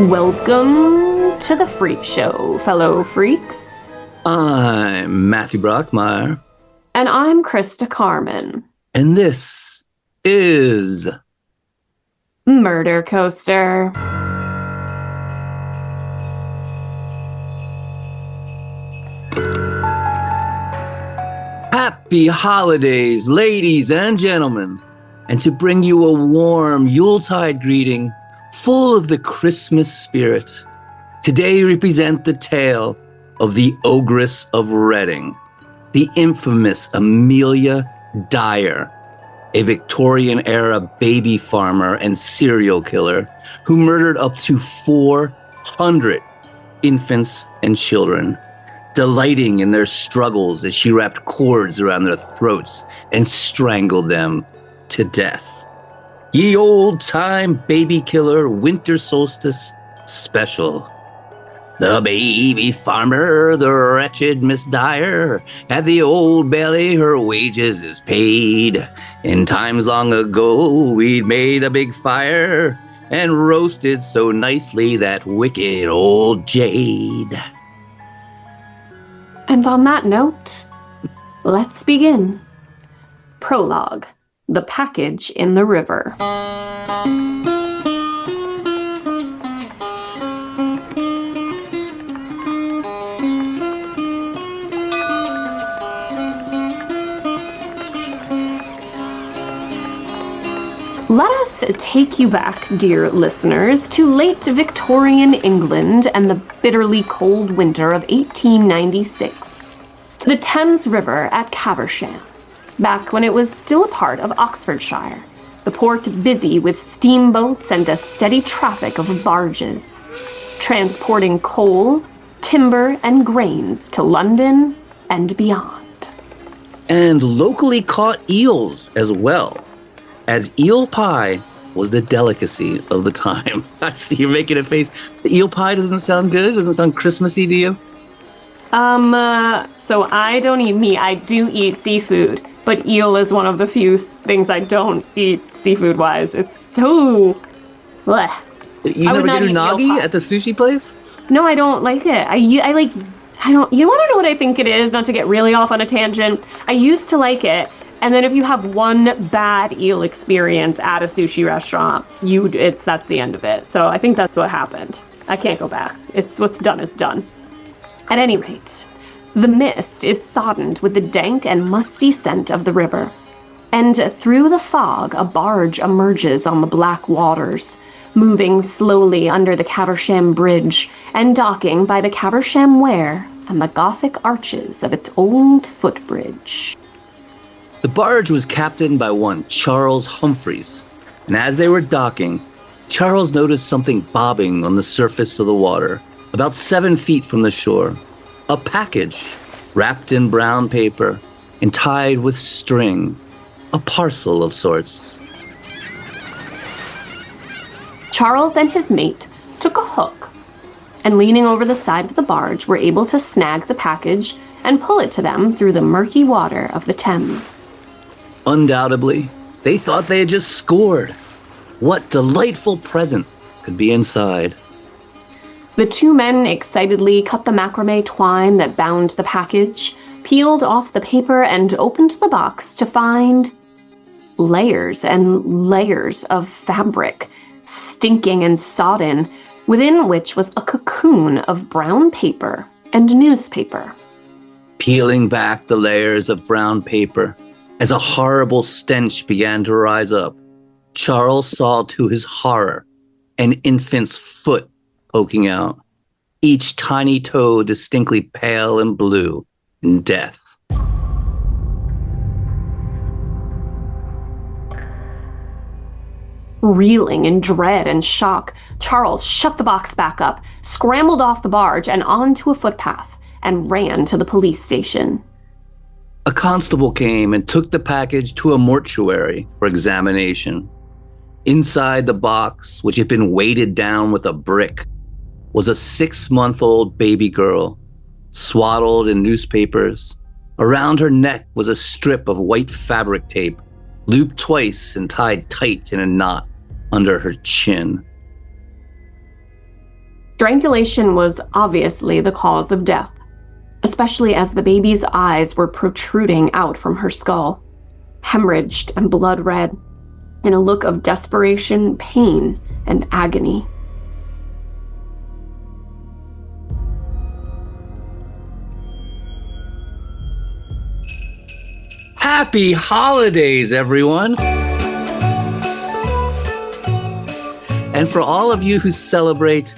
Welcome to the Freak Show, fellow freaks. I'm Matthew Brockmeyer. And I'm Christa Carmen. And this is Murder Coaster. Happy holidays, ladies and gentlemen. And to bring you a warm Yuletide greeting full of the Christmas spirit, today we present the tale of the Ogress of Reading, the infamous Amelia Dyer, a Victorian-era baby farmer and serial killer who murdered up to 400 infants and children, delighting in their struggles as she wrapped cords around their throats and strangled them to death. Ye old time baby killer winter solstice special. The baby farmer, the wretched Miss Dyer, at the old belly her wages is paid. In times long ago we'd made a big fire and roasted so nicely that wicked old jade. And on that note, let's begin. Prologue. The package in the river. Let us take you back, dear listeners, to late Victorian England and the bitterly cold winter of 1896, to the Thames River at Caversham. Back when it was still a part of Oxfordshire, the port busy with steamboats and a steady traffic of barges, transporting coal, timber, and grains to London and beyond. And locally caught eels as well, as eel pie was the delicacy of the time. I see you're making a face. The eel pie doesn't sound good? Doesn't sound Christmassy to you? So I don't eat meat. I do eat seafood. But eel is one of the few things I don't eat seafood-wise. It's so... bleh. You never get unagi at the sushi place? No, I don't like it. I don't... You want to know what I think it is? Not to get really off on a tangent. I used to like it. And then if you have one bad eel experience at a sushi restaurant, that's the end of it. So I think that's what happened. I can't go back. It's what's done is done. At any rate... The mist is soddened with the dank and musty scent of the river, and through the fog a barge emerges on the black waters, moving slowly under the Caversham Bridge and docking by the Caversham Wear and the Gothic arches of its old footbridge. The barge was captained by one Charles Humphreys, and as they were docking, Charles noticed something bobbing on the surface of the water, about 7 feet from the shore. A package wrapped in brown paper and tied with string, a parcel of sorts. Charles and his mate took a hook and, leaning over the side of the barge, were able to snag the package and pull it to them through the murky water of the Thames. Undoubtedly, they thought they had just scored. What delightful present could be inside? The two men excitedly cut the macrame twine that bound the package, peeled off the paper, and opened the box to find layers and layers of fabric, stinking and sodden, within which was a cocoon of brown paper and newspaper. Peeling back the layers of brown paper, as a horrible stench began to rise up, Charles saw to his horror an infant's foot poking out, each tiny toe distinctly pale and blue in death. Reeling in dread and shock, Charles shut the box back up, scrambled off the barge and onto a footpath, and ran to the police station. A constable came and took the package to a mortuary for examination. Inside the box, which had been weighted down with a brick, was a 6-month-old baby girl, swaddled in newspapers. Around her neck was a strip of white fabric tape, looped twice and tied tight in a knot under her chin. Strangulation was obviously the cause of death, especially as the baby's eyes were protruding out from her skull, hemorrhaged and blood red, in a look of desperation, pain, and agony. Happy holidays, everyone! And for all of you who celebrate,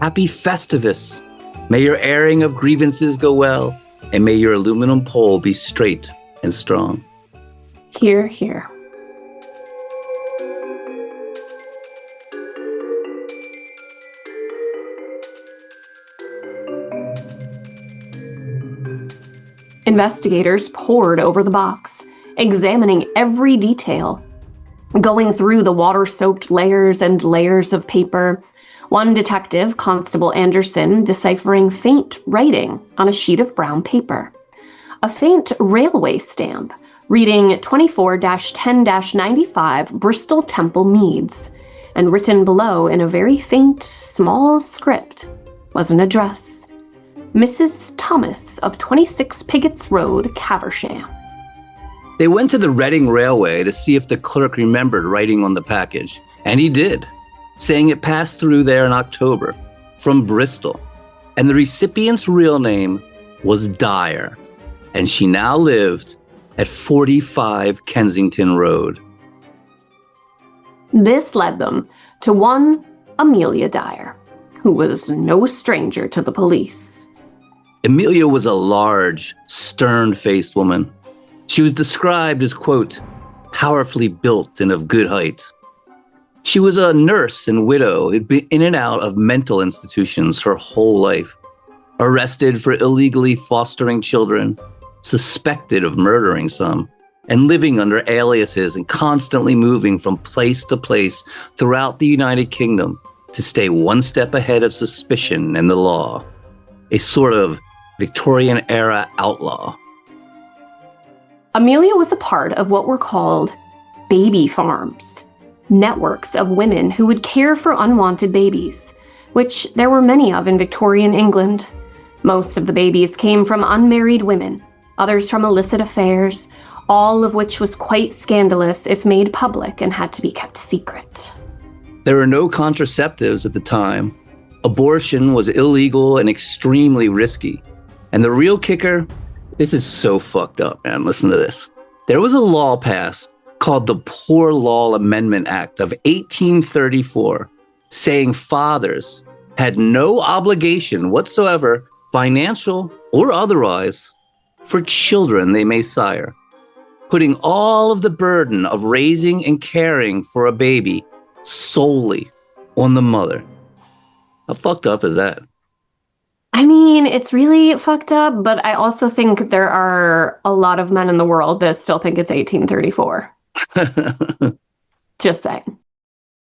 happy Festivus. May your airing of grievances go well, and may your aluminum pole be straight and strong. Hear, hear. Investigators pored over the box, examining every detail, going through the water-soaked layers and layers of paper. One detective, Constable Anderson, deciphering faint writing on a sheet of brown paper. A faint railway stamp reading 24-10-95 Bristol Temple Meads, and written below in a very faint, small script was an address. Mrs. Thomas of 26 Piggott's Road, Caversham. They went to the Reading Railway to see if the clerk remembered writing on the package, and he did, saying it passed through there in October from Bristol, and the recipient's real name was Dyer, and she now lived at 45 Kensington Road. This led them to one Amelia Dyer, who was no stranger to the police. Amelia was a large, stern-faced woman. She was described as, quote, powerfully built and of good height. She was a nurse and widow who'd been in and out of mental institutions her whole life, arrested for illegally fostering children, suspected of murdering some, and living under aliases and constantly moving from place to place throughout the United Kingdom to stay one step ahead of suspicion and the law. A sort of Victorian-era outlaw. Amelia was a part of what were called baby farms, networks of women who would care for unwanted babies, which there were many of in Victorian England. Most of the babies came from unmarried women, others from illicit affairs, all of which was quite scandalous if made public and had to be kept secret. There were no contraceptives at the time. Abortion was illegal and extremely risky. And the real kicker, this is so fucked up, man. Listen to this. There was a law passed called the Poor Law Amendment Act of 1834, saying fathers had no obligation whatsoever, financial or otherwise, for children they may sire, putting all of the burden of raising and caring for a baby solely on the mother. How fucked up is that? I mean, it's really fucked up, but I also think there are a lot of men in the world that still think it's 1834. Just saying.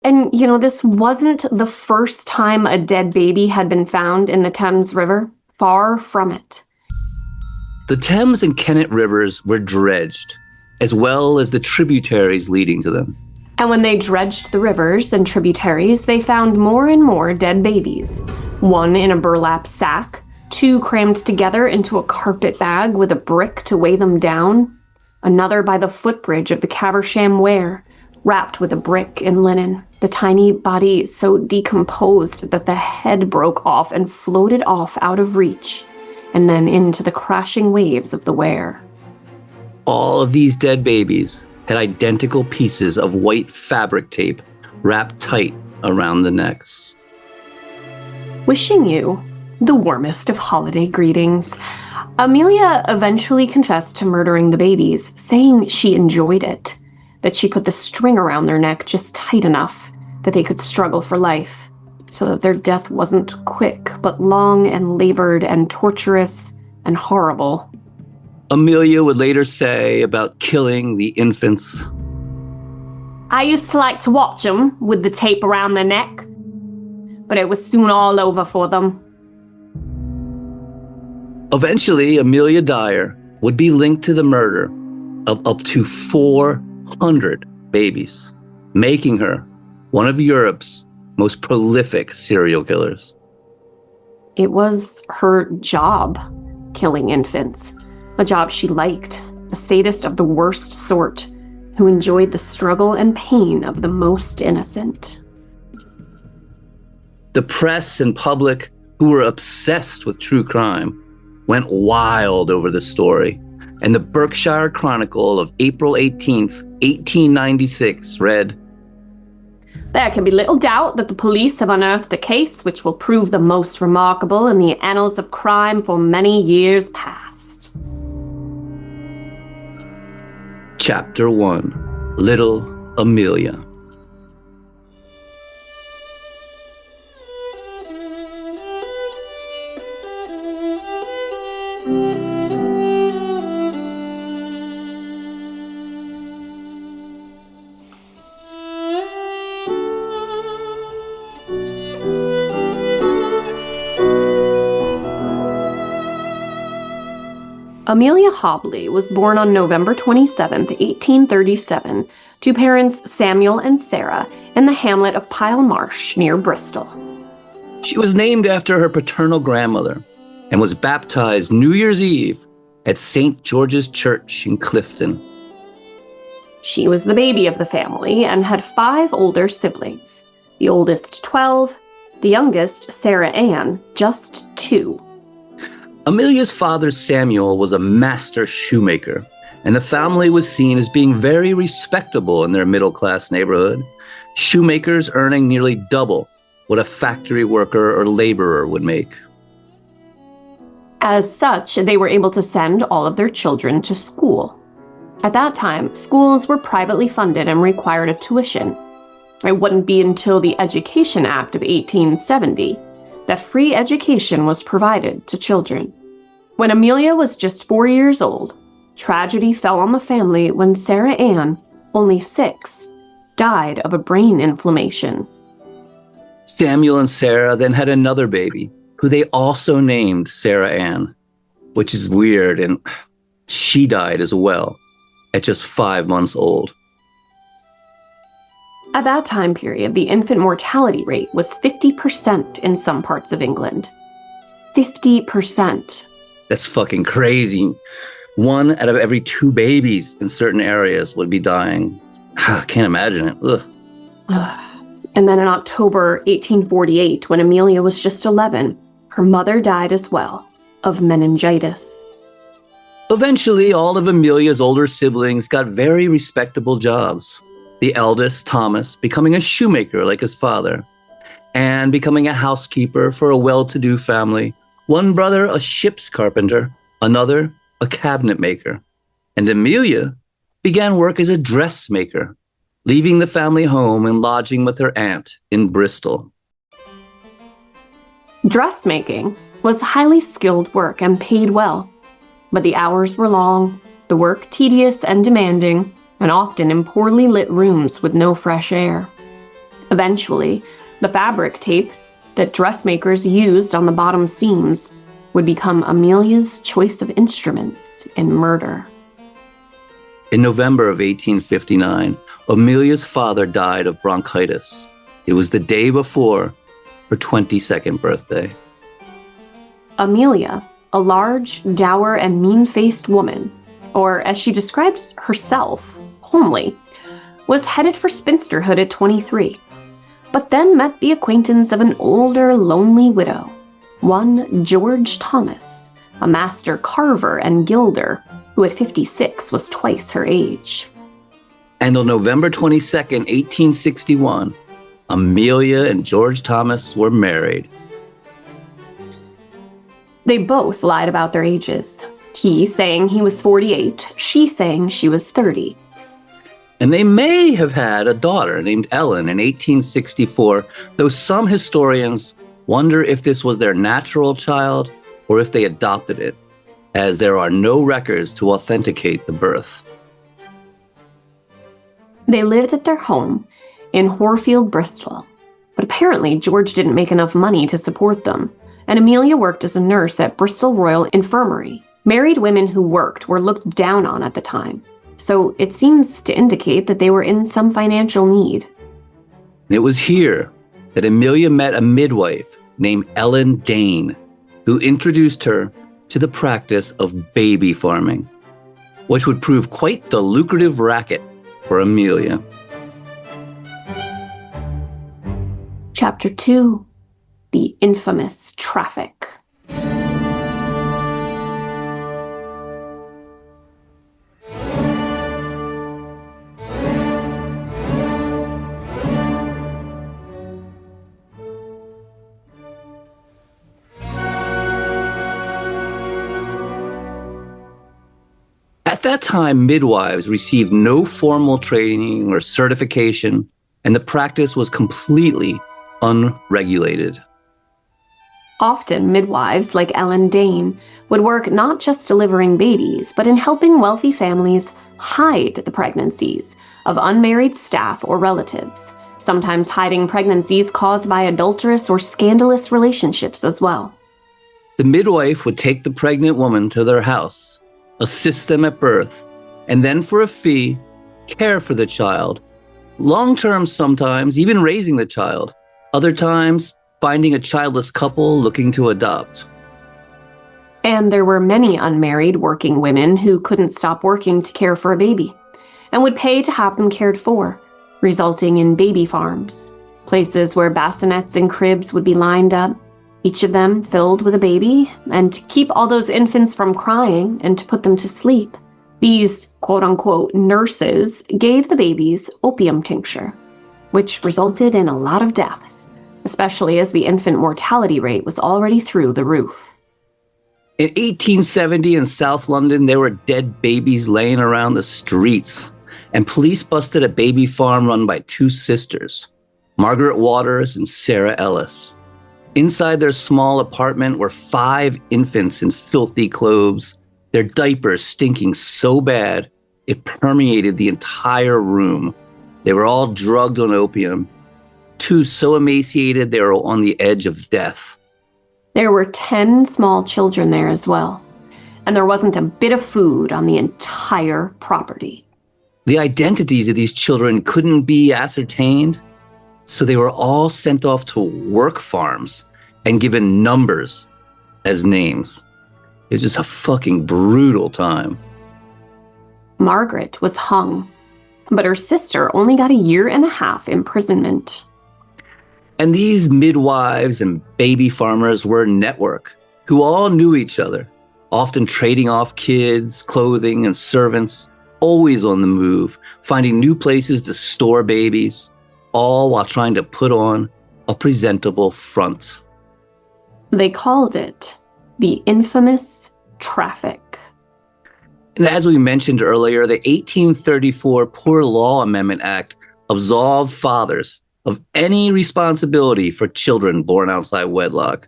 And, you know, this wasn't the first time a dead baby had been found in the Thames River. Far from it. The Thames and Kennet rivers were dredged, as well as the tributaries leading to them. And when they dredged the rivers and tributaries, they found more and more dead babies. One in a burlap sack, two crammed together into a carpet bag with a brick to weigh them down, another by the footbridge of the Caversham Wear, wrapped with a brick in linen, the tiny body so decomposed that the head broke off and floated off out of reach, and then into the crashing waves of the Wear. All of these dead babies had identical pieces of white fabric tape wrapped tight around the necks. Wishing you the warmest of holiday greetings, Amelia eventually confessed to murdering the babies, saying she enjoyed it, that she put the string around their neck just tight enough that they could struggle for life, so that their death wasn't quick, but long and labored and torturous and horrible. Amelia would later say about killing the infants, I used to like to watch them with the tape around their neck, but it was soon all over for them. Eventually, Amelia Dyer would be linked to the murder of up to 400 babies, making her one of Europe's most prolific serial killers. It was her job, killing infants. A job she liked, a sadist of the worst sort, who enjoyed the struggle and pain of the most innocent. The press and public, who were obsessed with true crime, went wild over the story, and the Berkshire Chronicle of April 18th, 1896 read, "There can be little doubt that the police have unearthed a case which will prove the most remarkable in the annals of crime for many years past." Chapter 1, Little Amelia. Amelia Hobley was born on November 27, 1837, to parents Samuel and Sarah in the hamlet of Pile Marsh near Bristol. She was named after her paternal grandmother and was baptized New Year's Eve at St. George's Church in Clifton. She was the baby of the family and had 5 older siblings, the oldest 12, the youngest, Sarah Ann, just 2. Amelia's father, Samuel, was a master shoemaker, and the family was seen as being very respectable in their middle-class neighborhood, shoemakers earning nearly double what a factory worker or laborer would make. As such, they were able to send all of their children to school. At that time, schools were privately funded and required a tuition. It wouldn't be until the Education Act of 1870 that free education was provided to children. When Amelia was just 4 years old, tragedy fell on the family when Sarah Ann, only 6, died of a brain inflammation. Samuel and Sarah then had another baby, who they also named Sarah Ann, which is weird, and she died as well, at just 5 months old. At that time period, the infant mortality rate was 50% in some parts of England. 50%. That's fucking crazy. 1 out of every 2 babies in certain areas would be dying. I can't imagine it. Ugh. And then in October 1848, when Amelia was just 11, her mother died as well, of meningitis. Eventually, all of Amelia's older siblings got very respectable jobs. The eldest, Thomas, becoming a shoemaker like his father, and becoming a housekeeper for a well-to-do family. One brother, a ship's carpenter, another, a cabinet maker. And Amelia began work as a dressmaker, leaving the family home and lodging with her aunt in Bristol. Dressmaking was highly skilled work and paid well, but the hours were long, the work tedious and demanding, and often in poorly lit rooms with no fresh air. Eventually, the fabric tape that dressmakers used on the bottom seams would become Amelia's choice of instruments in murder. In November of 1859, Amelia's father died of bronchitis. It was the day before her 22nd birthday. Amelia, a large, dour, and mean-faced woman, or as she describes herself, homely, was headed for spinsterhood at 23, but then met the acquaintance of an older, lonely widow, one George Thomas, a master carver and gilder, who at 56 was twice her age. And on November 22nd, 1861, Amelia and George Thomas were married. They both lied about their ages, he saying he was 48, she saying she was 30. And they may have had a daughter named Ellen in 1864, though some historians wonder if this was their natural child or if they adopted it, as there are no records to authenticate the birth. They lived at their home in Horfield, Bristol, but apparently George didn't make enough money to support them, and Amelia worked as a nurse at Bristol Royal Infirmary. Married women who worked were looked down on at the time, so it seems to indicate that they were in some financial need. It was here that Amelia met a midwife named Ellen Dane, who introduced her to the practice of baby farming, which would prove quite the lucrative racket for Amelia. Chapter 2, The Infamous Traffic. At that time, midwives received no formal training or certification, and the practice was completely unregulated. Often, midwives like Ellen Dane would work not just delivering babies, but in helping wealthy families hide the pregnancies of unmarried staff or relatives, sometimes hiding pregnancies caused by adulterous or scandalous relationships as well. The midwife would take the pregnant woman to their house, assist them at birth, and then for a fee, care for the child, long-term sometimes, even raising the child, other times finding a childless couple looking to adopt. And there were many unmarried working women who couldn't stop working to care for a baby, and would pay to have them cared for, resulting in baby farms, places where bassinets and cribs would be lined up, each of them filled with a baby, and to keep all those infants from crying and to put them to sleep, these quote-unquote nurses gave the babies opium tincture, which resulted in a lot of deaths, especially as the infant mortality rate was already through the roof. In 1870 in South London, there were dead babies laying around the streets, and police busted a baby farm run by two sisters, Margaret Waters and Sarah Ellis. Inside their small apartment were 5 infants in filthy clothes, their diapers stinking so bad it permeated the entire room. They were all drugged on opium, 2 so emaciated they were on the edge of death. There were 10 small children there as well, and there wasn't a bit of food on the entire property. The identities of these children couldn't be ascertained, so they were all sent off to work farms and given numbers as names. It was just a fucking brutal time. Margaret was hung, but her sister only got 1.5 years imprisonment. And these midwives and baby farmers were a network who all knew each other, often trading off kids, clothing, and servants, always on the move, finding new places to store babies, all while trying to put on a presentable front. They called it the infamous traffic. And as we mentioned earlier, the 1834 Poor Law Amendment Act absolved fathers of any responsibility for children born outside wedlock,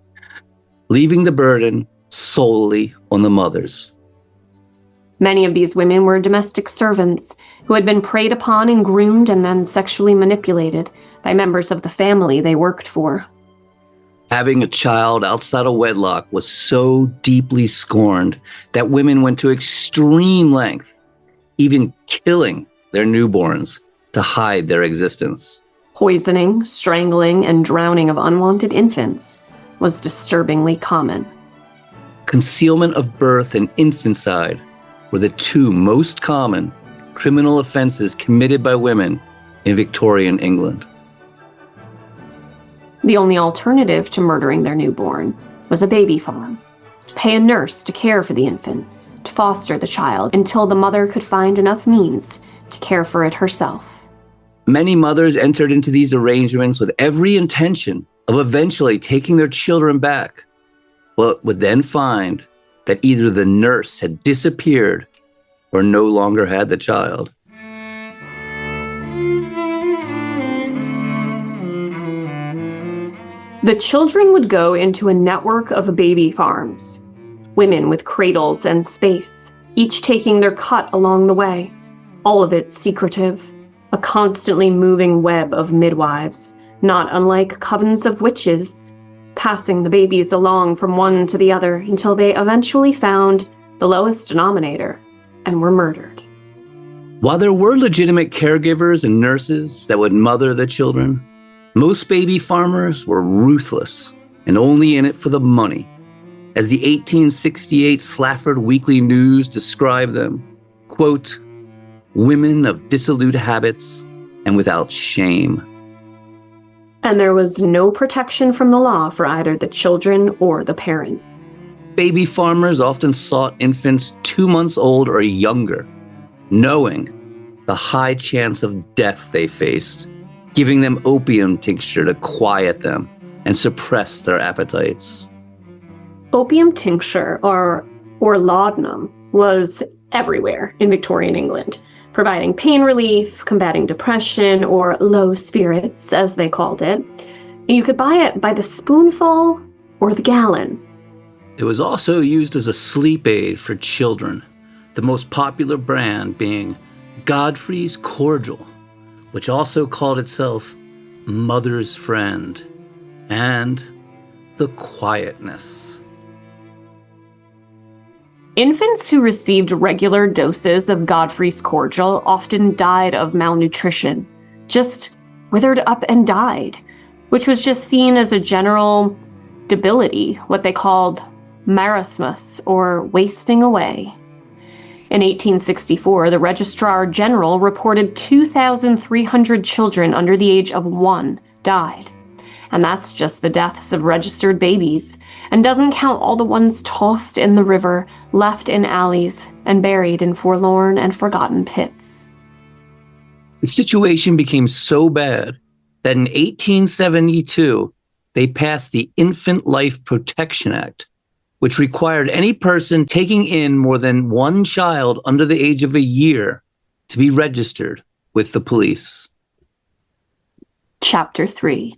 leaving the burden solely on the mothers. Many of these women were domestic servants who had been preyed upon and groomed and then sexually manipulated by members of the family they worked for. Having a child outside of wedlock was so deeply scorned that women went to extreme length, even killing their newborns to hide their existence. Poisoning, strangling, and drowning of unwanted infants was disturbingly common. Concealment of birth and infanticide were the 2 most common criminal offenses committed by women in Victorian England. The only alternative to murdering their newborn was a baby farm, to pay a nurse to care for the infant, to foster the child until the mother could find enough means to care for it herself. Many mothers entered into these arrangements with every intention of eventually taking their children back, but would then find that either the nurse had disappeared or no longer had the child. The children would go into a network of baby farms, women with cradles and space, each taking their cut along the way, all of it secretive, a constantly moving web of midwives, not unlike covens of witches, passing the babies along from one to the other until they eventually found the lowest denominator and were murdered. While there were legitimate caregivers and nurses that would mother the children, most baby farmers were ruthless and only in it for the money. as the 1868 Slafford Weekly News described them, quote, women of dissolute habits and without shame. And there was no protection from the law for either the children or the parent. Baby farmers often sought infants 2 months old or younger, knowing the high chance of death they faced, giving them opium tincture to quiet them and suppress their appetites. Opium tincture, or laudanum, was everywhere in Victorian England, providing pain relief, combating depression, or low spirits, as they called it. You could buy it by the spoonful or the gallon. It was also used as a sleep aid for children, the most popular brand being Godfrey's Cordial, which also called itself Mother's Friend and The Quietness. Infants who received regular doses of Godfrey's Cordial often died of malnutrition, just withered up and died, which was just seen as a general debility, what they called marasmus, or wasting away. In 1864, the Registrar General reported 2,300 children under the age of 1 died. And that's just the deaths of registered babies, and doesn't count all the ones tossed in the river, left in alleys, and buried in forlorn and forgotten pits. The situation became so bad that in 1872, they passed the Infant Life Protection Act, which required any person taking in more than one child under the age of a year to be registered with the police. Chapter 3.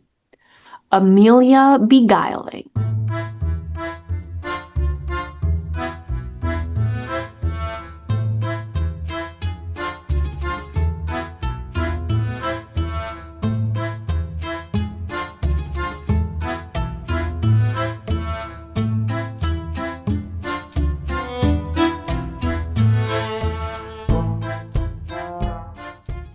Amelia Beguiling.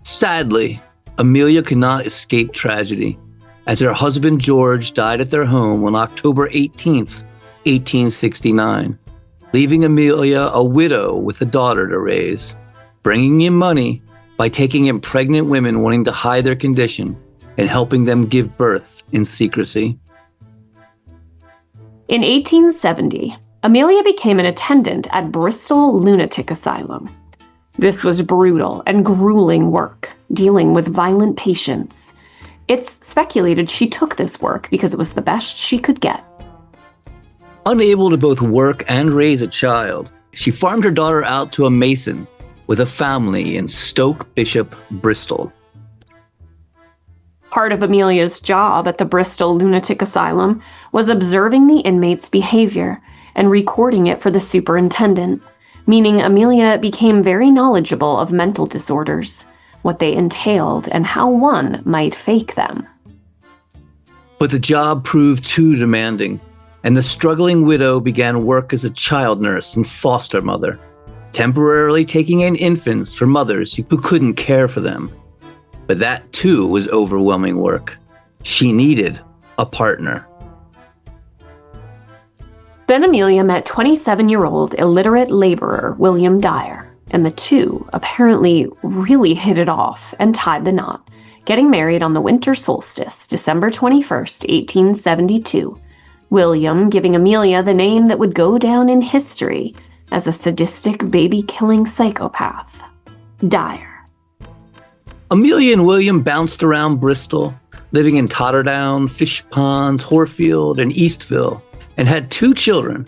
Sadly, Amelia could not escape tragedy, as her husband George died at their home on October 18th, 1869, leaving Amelia a widow with a daughter to raise, bringing in money by taking in pregnant women wanting to hide their condition and helping them give birth in secrecy. In 1870, Amelia became an attendant at Bristol Lunatic Asylum. This was brutal and grueling work, dealing with violent patients. It's speculated she took this work because it was the best she could get. Unable to both work and raise a child, she farmed her daughter out to a mason with a family in Stoke Bishop, Bristol. Part of Amelia's job at the Bristol Lunatic Asylum was observing the inmates' behavior and recording it for the superintendent, meaning Amelia became very knowledgeable of mental disorders, what they entailed, and how one might fake them. But the job proved too demanding, and the struggling widow began work as a child nurse and foster mother, temporarily taking in infants for mothers who couldn't care for them. But that too was overwhelming work. She needed a partner. Then Amelia met 27-year-old illiterate laborer William Dyer, and the two apparently really hit it off and tied the knot, getting married on the winter solstice, December 21st, 1872, William giving Amelia the name that would go down in history as a sadistic baby-killing psychopath, Dyer. Amelia and William bounced around Bristol, living in Totterdown, Fish Ponds, Horfield, and Eastville, and had 2 children,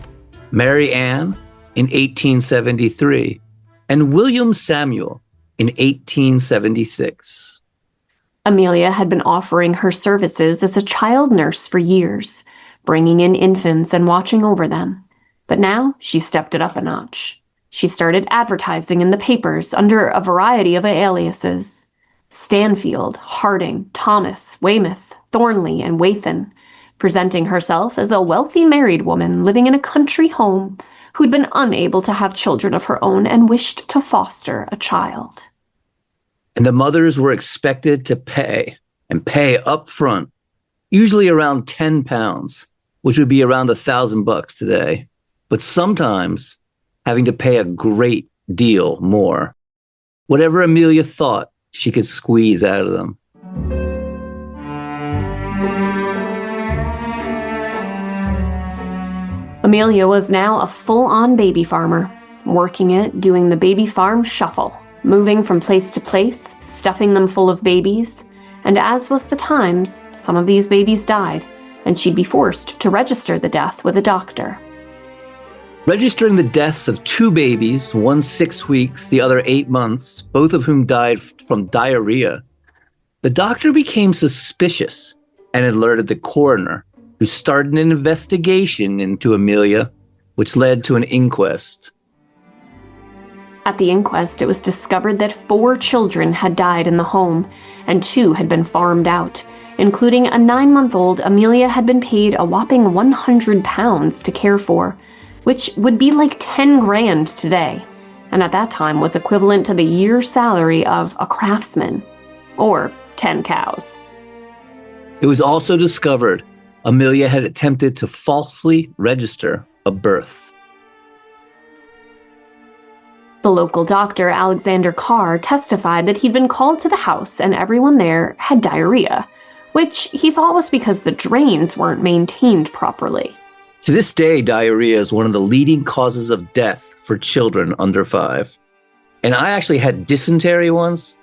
Mary Ann in 1873 and William Samuel in 1876. Amelia had been offering her services as a child nurse for years, bringing in infants and watching over them. But now she stepped it up a notch. She started advertising in the papers under a variety of aliases: Stanfield, Harding, Thomas, Weymouth, Thornley, and Wathan, presenting herself as a wealthy married woman living in a country home who'd been unable to have children of her own and wished to foster a child. And the mothers were expected to pay up front, usually around £10, which would be around $1,000 today, but sometimes having to pay a great deal more. Whatever Amelia thought she could squeeze out of them. Amelia was now a full-on baby farmer, working it, doing the baby farm shuffle, moving from place to place, stuffing them full of babies, and as was the times, some of these babies died, and she'd be forced to register the death with a doctor. Registering the deaths of 2 babies, one 6 weeks, the other 8 months, both of whom died from diarrhea, the doctor became suspicious and alerted the coroner, who started an investigation into Amelia, which led to an inquest. At the inquest, it was discovered that 4 children had died in the home, and 2 had been farmed out, including a 9-month-old Amelia had been paid a whopping £100 to care for, which would be like 10 grand today, and at that time was equivalent to the year's salary of a craftsman, or 10 cows. It was also discovered Amelia had attempted to falsely register a birth. The local doctor, Alexander Carr, testified that he'd been called to the house and everyone there had diarrhea, which he thought was because the drains weren't maintained properly. To this day, diarrhea is one of the leading causes of death for children under 5. And I actually had dysentery once.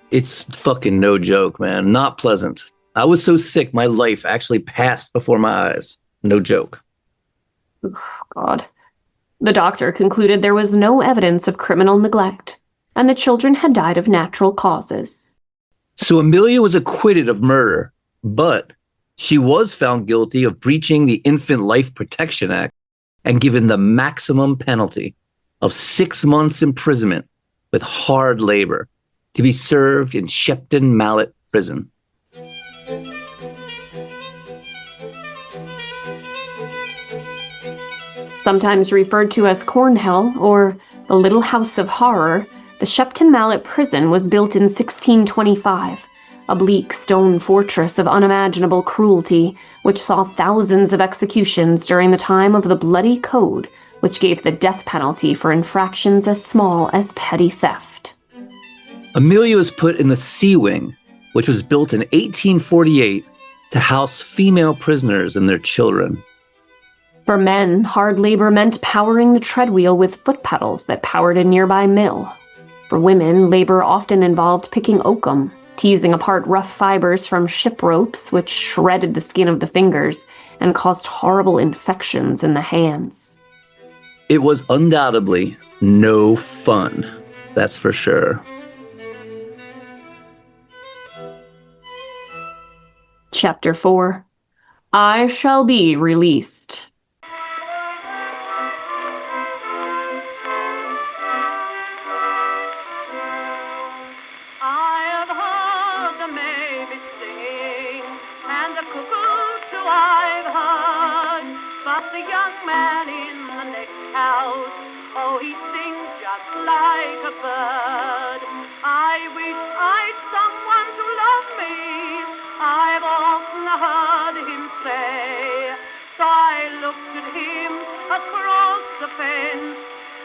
It's fucking no joke, man. Not pleasant. I was so sick, my life actually passed before my eyes. No joke. Oh, God. The doctor concluded there was no evidence of criminal neglect, and the children had died of natural causes. So Amelia was acquitted of murder, but she was found guilty of breaching the Infant Life Protection Act and given the maximum penalty of 6 months imprisonment with hard labor to be served in Shepton Mallet Prison. Sometimes referred to as Cornhill or the Little House of Horror, the Shepton Mallet Prison was built in 1625, a bleak stone fortress of unimaginable cruelty, which saw thousands of executions during the time of the Bloody Code, which gave the death penalty for infractions as small as petty theft. Amelia was put in the Sea Wing, which was built in 1848 to house female prisoners and their children. For men, hard labor meant powering the treadwheel with foot pedals that powered a nearby mill. For women, labor often involved picking oakum, teasing apart rough fibers from ship ropes, which shredded the skin of the fingers and caused horrible infections in the hands. It was undoubtedly no fun, that's for sure. Chapter 4. I shall be released.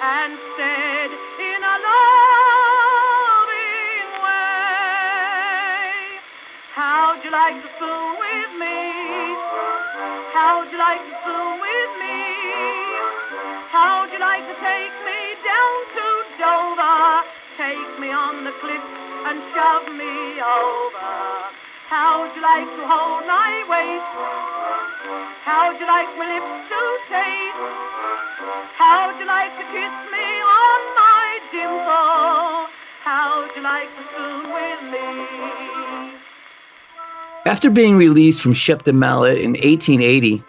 And said in a loving way, how'd you like to fool with me? How'd you like to fool with me? How'd you like to take me down to Dover? Take me on the cliff and shove me over. How'd you like to hold my waist? How'd you like my lips to taste? How'd you like to kiss me on my dimple? How'd you like to spoon with me? After being released from Shepton Mallet in 1880,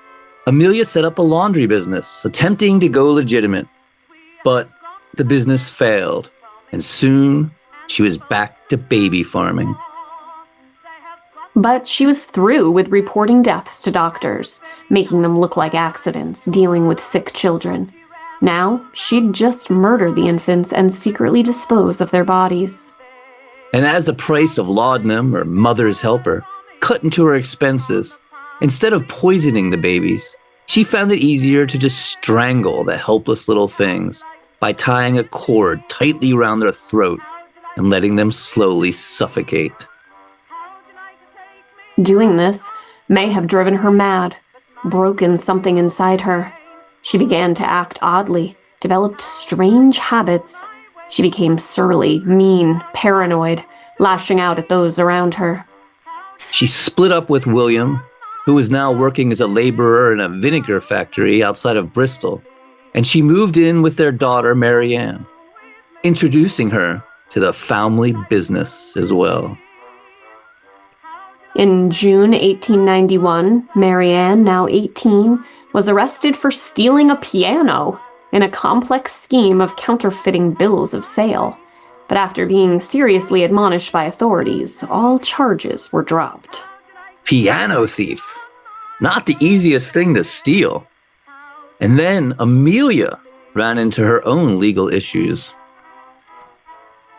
Amelia set up a laundry business, attempting to go legitimate. But the business failed, and soon she was back to baby farming. But she was through with reporting deaths to doctors, making them look like accidents, dealing with sick children. Now, she'd just murder the infants and secretly dispose of their bodies. And as the price of laudanum, or mother's helper, cut into her expenses, instead of poisoning the babies, she found it easier to just strangle the helpless little things by tying a cord tightly around their throat and letting them slowly suffocate. Doing this may have driven her mad, broken something inside her. She began to act oddly, developed strange habits. She became surly, mean, paranoid, lashing out at those around her. She split up with William, who was now working as a laborer in a vinegar factory outside of Bristol, and she moved in with their daughter, Marianne, introducing her to the family business as well. In June 1891, Marianne, now 18, was arrested for stealing a piano in a complex scheme of counterfeiting bills of sale. But after being seriously admonished by authorities, all charges were dropped. Piano thief. Not the easiest thing to steal. And then Amelia ran into her own legal issues.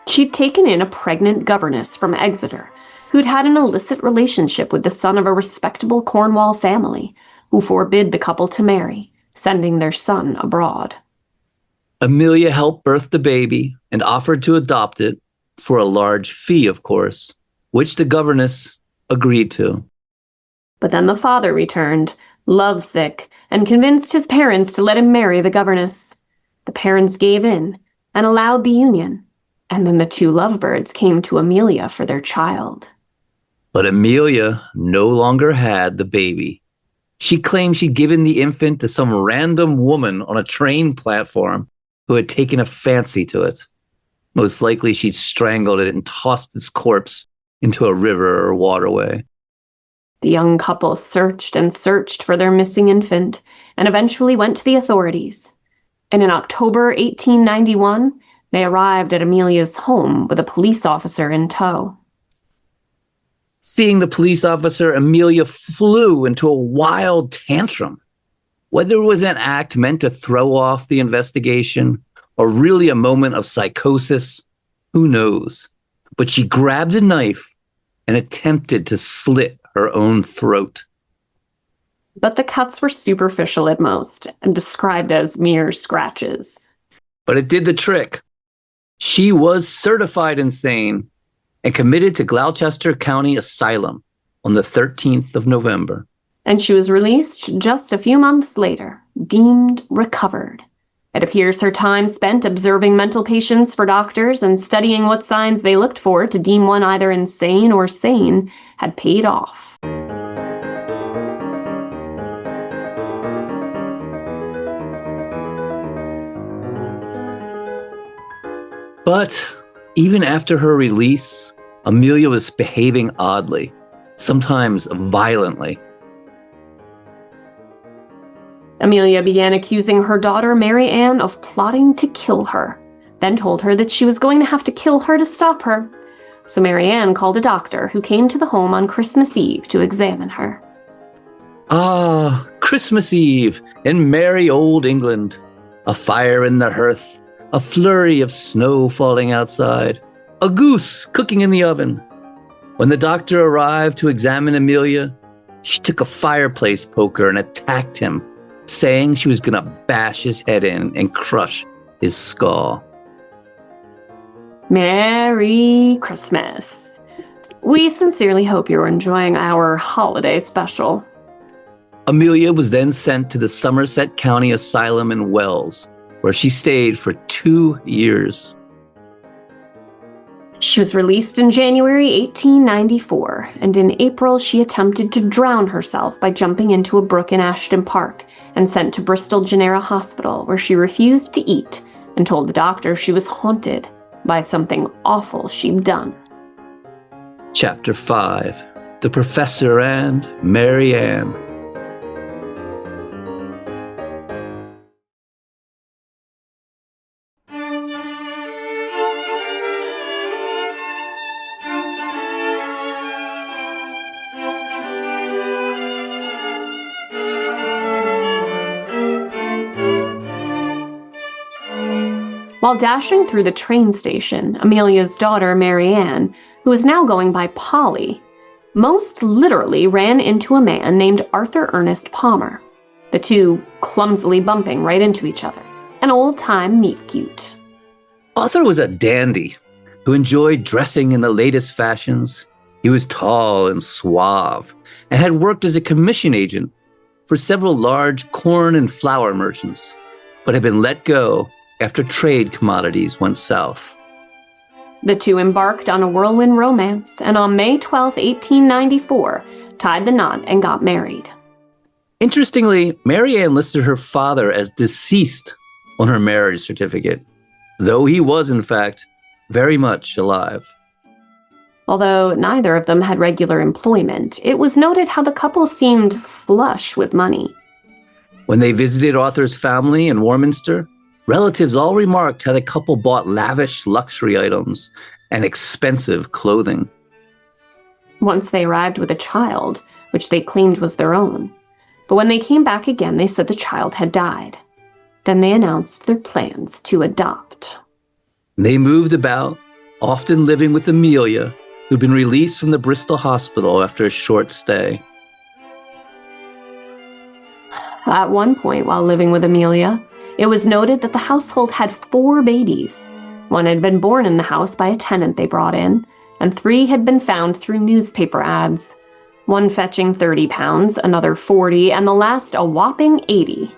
She'd taken in a pregnant governess from Exeter, who'd had an illicit relationship with the son of a respectable Cornwall family, who forbid the couple to marry, sending their son abroad. Amelia helped birth the baby and offered to adopt it, for a large fee, of course, which the governess agreed to. But then the father returned, lovesick, and convinced his parents to let him marry the governess. The parents gave in and allowed the union, and then the two lovebirds came to Amelia for their child. But Amelia no longer had the baby. She claimed she'd given the infant to some random woman on a train platform who had taken a fancy to it. Most likely she'd strangled it and tossed its corpse into a river or waterway. The young couple searched and searched for their missing infant and eventually went to the authorities. And in October 1891, they arrived at Amelia's home with a police officer in tow. Seeing the police officer, Amelia flew into a wild tantrum. Whether it was an act meant to throw off the investigation or really a moment of psychosis, who knows? But she grabbed a knife and attempted to slit her own throat. But the cuts were superficial at most and described as mere scratches. But it did the trick. She was certified insane and committed to Gloucester County Asylum on the 13th of November. And she was released just a few months later, deemed recovered. It appears her time spent observing mental patients for doctors and studying what signs they looked for to deem one either insane or sane had paid off. But even after her release, Amelia was behaving oddly, sometimes violently. Amelia began accusing her daughter Mary Ann of plotting to kill her, then told her that she was going to have to kill her to stop her. So Mary Ann called a doctor who came to the home on Christmas Eve to examine her. Ah, Christmas Eve in merry old England. A fire in the hearth, a flurry of snow falling outside, a goose cooking in the oven. When the doctor arrived to examine Amelia, she took a fireplace poker and attacked him, saying she was going to bash his head in and crush his skull. Merry Christmas. We sincerely hope you're enjoying our holiday special. Amelia was then sent to the Somerset County Asylum in Wells, where she stayed for 2 years. She was released in January 1894, and in April she attempted to drown herself by jumping into a brook in Ashton Park and sent to Bristol Genera Hospital, where she refused to eat and told the doctor she was haunted by something awful she'd done. Chapter 5. The Professor and Mary Ann. While dashing through the train station, Amelia's daughter, Mary Ann, who is now going by Polly, most literally ran into a man named Arthur Ernest Palmer. the two clumsily bumping right into each other. An old-time meet-cute. Arthur was a dandy who enjoyed dressing in the latest fashions. He was tall and suave and had worked as a commission agent for several large corn and flour merchants, but had been let go after trade commodities went south. The two embarked on a whirlwind romance, and on May 12, 1894, tied the knot and got married. Interestingly, Mary Ann listed her father as deceased on her marriage certificate, though he was, in fact, very much alive. Although neither of them had regular employment, it was noted how the couple seemed flush with money. When they visited Arthur's family in Warminster, relatives all remarked how the couple bought lavish luxury items and expensive clothing. Once they arrived with a child, which they claimed was their own. But when they came back again, they said the child had died. Then they announced their plans to adopt. They moved about, often living with Amelia, who'd been released from the Bristol hospital after a short stay. At one point, while living with Amelia, it was noted that the household had 4 babies. One had been born in the house by a tenant they brought in, and 3 had been found through newspaper ads. One fetching £30, another £40, and the last a whopping £80.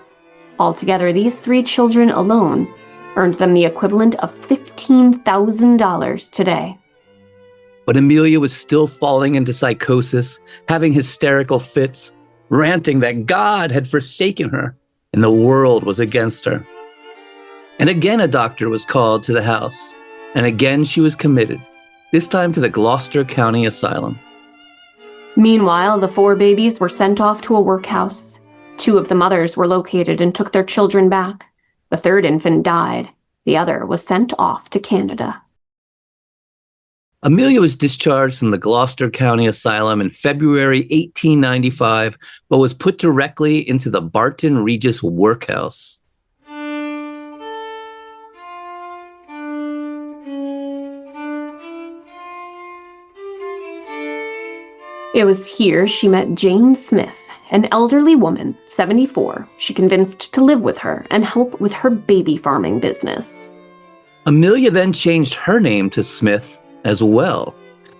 Altogether, these 3 children alone earned them the equivalent of $15,000 today. But Amelia was still falling into psychosis, having hysterical fits, ranting that God had forsaken her and the world was against her. And again a doctor was called to the house, and again she was committed, this time to the Gloucester County Asylum. Meanwhile, the 4 babies were sent off to a workhouse. 2 of the mothers were located and took their children back. The 3rd infant died. The other was sent off to Canada. Amelia was discharged from the Gloucester County Asylum in February 1895, but was put directly into the Barton Regis workhouse. It was here she met Jane Smith, an elderly woman, 74, she convinced to live with her and help with her baby farming business. Amelia then changed her name to Smith as well,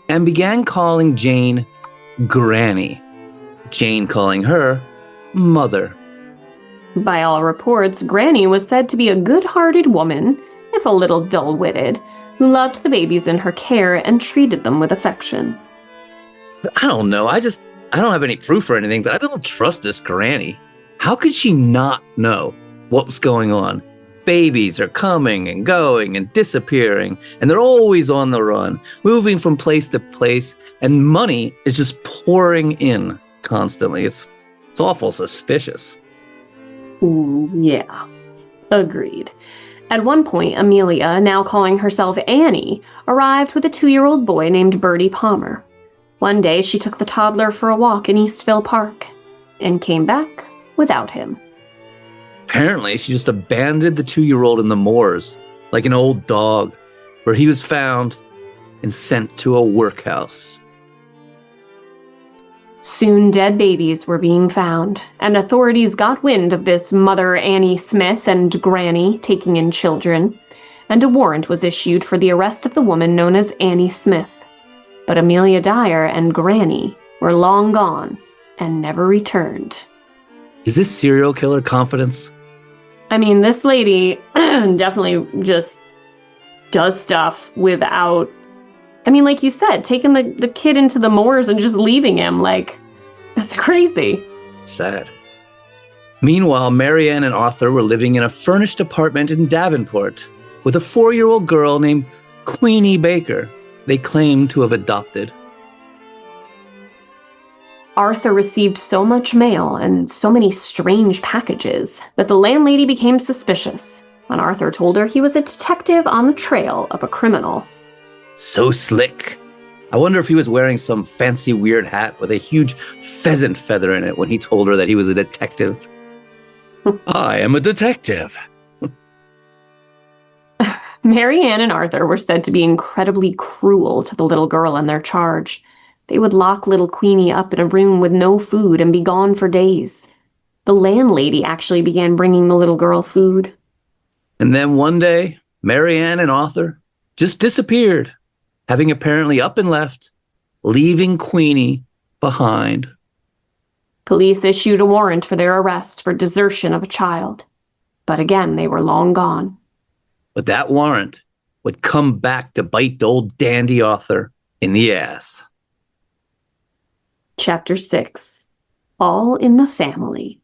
and began calling Jane Granny, Jane calling her Mother. By all reports, Granny was said to be a good-hearted woman, if a little dull-witted, who loved the babies in her care and treated them with affection. But I don't know, I don't have any proof or anything, but I don't trust this Granny. How could she not know what was going on? Babies are coming and going and disappearing, and they're always on the run, moving from place to place, and money is just pouring in constantly. It's awful suspicious. Ooh, yeah. Agreed. At one point, Amelia, now calling herself Annie, arrived with a 2-year-old boy named Bertie Palmer. One day, she took the toddler for a walk in Eastville Park, and came back without him. Apparently, she just abandoned the 2-year-old in the moors, like an old dog, where he was found and sent to a workhouse. Soon dead babies were being found, and authorities got wind of this Mother Annie Smith and Granny taking in children, and a warrant was issued for the arrest of the woman known as Annie Smith. But Amelia Dyer and Granny were long gone and never returned. Is this serial killer confidence? I mean, this lady definitely just does stuff without, I mean, like you said, taking the kid into the moors and just leaving him. Like, that's crazy. Sad. Meanwhile, Mary Ann and Arthur were living in a furnished apartment in Davenport with a 4-year-old girl named Queenie Baker they claimed to have adopted. Arthur received so much mail and so many strange packages that the landlady became suspicious when Arthur told her he was a detective on the trail of a criminal. So slick. I wonder if he was wearing some fancy weird hat with a huge pheasant feather in it when he told her that he was a detective. I am a detective. Mary Ann and Arthur were said to be incredibly cruel to the little girl in their charge. They would lock little Queenie up in a room with no food and be gone for days. The landlady actually began bringing the little girl food. And then one day, Marianne and Arthur just disappeared, having apparently up and left, leaving Queenie behind. Police issued a warrant for their arrest for desertion of a child. But again, they were long gone. But that warrant would come back to bite the old dandy Arthur in the ass. Chapter 6. All in the Family.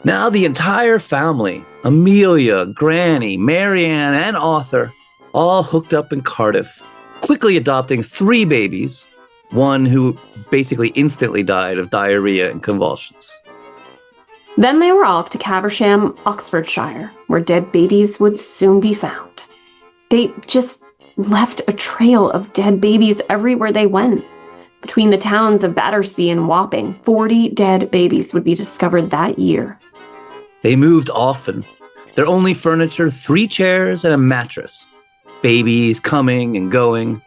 Now the entire family, Amelia, Granny, Marianne, and Arthur, all hooked up in Cardiff, quickly adopting 3 babies, one who basically instantly died of diarrhea and convulsions. Then they were off to Caversham, Oxfordshire, where dead babies would soon be found. They just left a trail of dead babies everywhere they went. Between the towns of Battersea and Wapping, 40 dead babies would be discovered that year. They moved often. Their only furniture, 3 chairs and a mattress. Babies coming and going.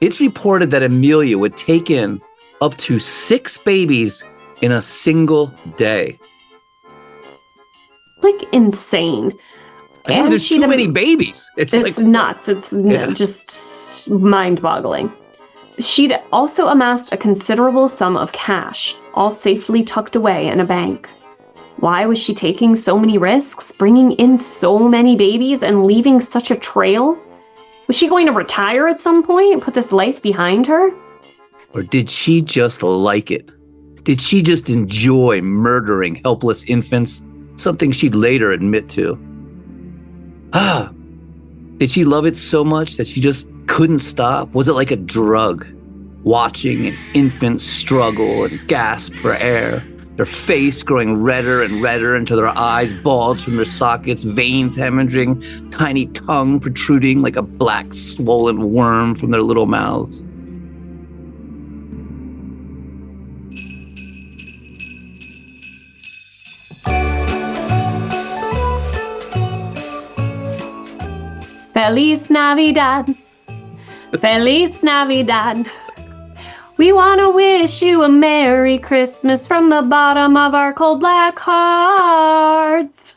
It's reported that Amelia would take in up to 6 babies in a single day. Like insane. I know, there's too many babies. It's like nuts. It's just mind-boggling. She'd also amassed a considerable sum of cash, all safely tucked away in a bank. Why was she taking so many risks, bringing in so many babies and leaving such a trail? Was she going to retire at some point and put this life behind her? Or did she just like it? Did she just enjoy murdering helpless infants, something she'd later admit to? Did she love it so much that she just couldn't stop? Was it like a drug? Watching an infant struggle and gasp for air, their face growing redder and redder until their eyes bulged from their sockets, veins hemorrhaging, tiny tongue protruding like a black swollen worm from their little mouths. Feliz Navidad. Feliz Navidad. We want to wish you a Merry Christmas from the bottom of our cold black hearts.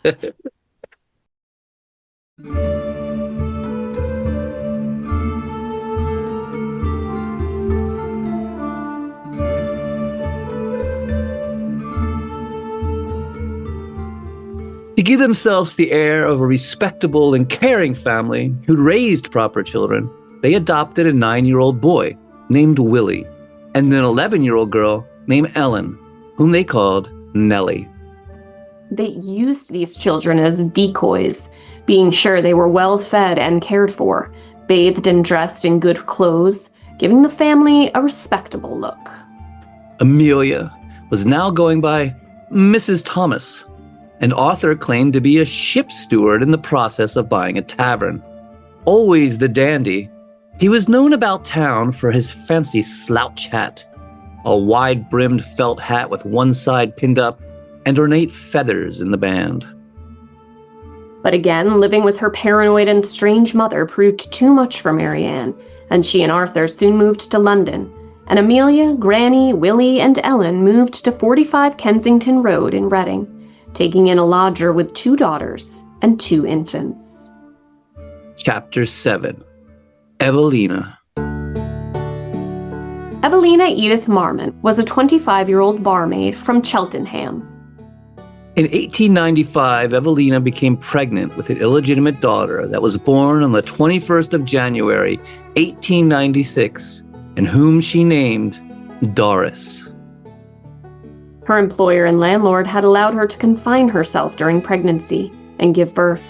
To give themselves the air of a respectable and caring family who'd raised proper children, they adopted a 9-year-old boy named Willie and an 11-year-old girl named Ellen, whom they called Nellie. They used these children as decoys, being sure they were well fed and cared for, bathed and dressed in good clothes, giving the family a respectable look. Amelia was now going by Mrs. Thomas, and Arthur claimed to be a ship steward in the process of buying a tavern. Always the dandy, he was known about town for his fancy slouch hat, a wide-brimmed felt hat with one side pinned up, and ornate feathers in the band. But again, living with her paranoid and strange mother proved too much for Marianne, and she and Arthur soon moved to London, and Amelia, Granny, Willie, and Ellen moved to 45 Kensington Road in Reading, taking in a lodger with 2 daughters and 2 infants. Chapter 7. Evelina. Evelina Edith Marmont was a 25-year-old barmaid from Cheltenham. In 1895, Evelina became pregnant with an illegitimate daughter that was born on the 21st of January, 1896, and whom she named Doris. Her employer and landlord had allowed her to confine herself during pregnancy and give birth,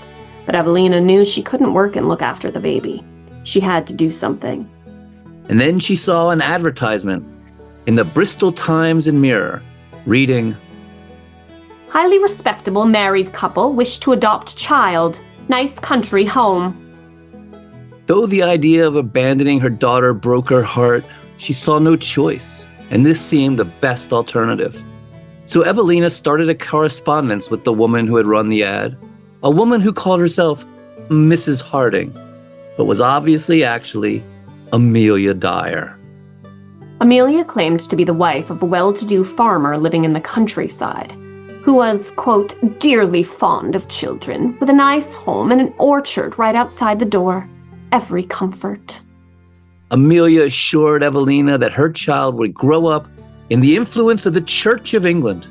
but Evelina knew she couldn't work and look after the baby. She had to do something. And then she saw an advertisement in the Bristol Times and Mirror, reading, "Highly respectable married couple wish to adopt child. Nice country home." Though the idea of abandoning her daughter broke her heart, she saw no choice, and this seemed the best alternative. So Evelina started a correspondence with the woman who had run the ad, a woman who called herself Mrs. Harding, but was obviously actually Amelia Dyer. Amelia claimed to be the wife of a well-to-do farmer living in the countryside, who was, quote, dearly fond of children, with a nice home and an orchard right outside the door. Every comfort. Amelia assured Evelina that her child would grow up in the influence of the Church of England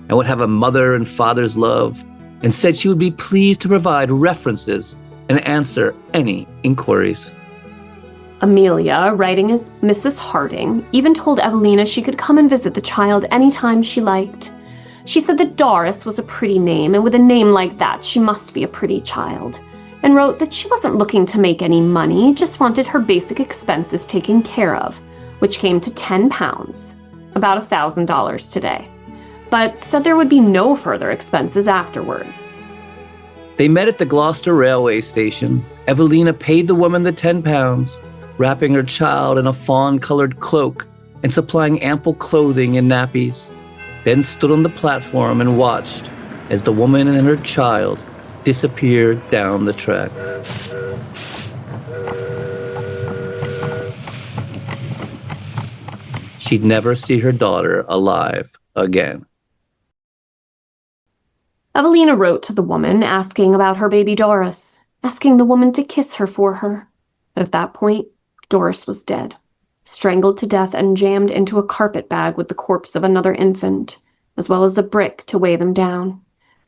and would have a mother and father's love, and said she would be pleased to provide references and answer any inquiries. Amelia, writing as Mrs. Harding, even told Evelina she could come and visit the child anytime she liked. She said that Doris was a pretty name, and with a name like that, she must be a pretty child, and wrote that she wasn't looking to make any money, just wanted her basic expenses taken care of, which came to £10, about $1,000 today, but said there would be no further expenses afterwards. They met at the Gloucester railway station. Evelina paid the woman the £10, wrapping her child in a fawn-colored cloak and supplying ample clothing and nappies, then stood on the platform and watched as the woman and her child disappeared down the track. She'd never see her daughter alive again. Evelina wrote to the woman asking about her baby Doris, asking the woman to kiss her for her. But at that point, Doris was dead, strangled to death and jammed into a carpet bag with the corpse of another infant, as well as a brick to weigh them down,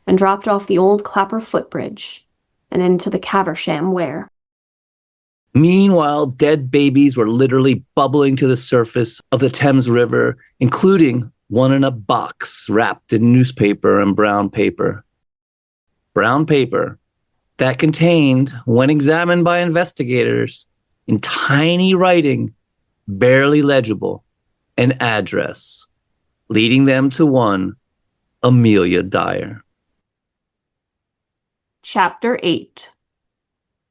and dropped off the old Clapper footbridge and into the Caversham Wear. Meanwhile, dead babies were literally bubbling to the surface of the Thames River, including one in a box wrapped in newspaper and brown paper. Brown paper that contained, when examined by investigators, in tiny writing, barely legible, an address, leading them to one Amelia Dyer. Chapter 8.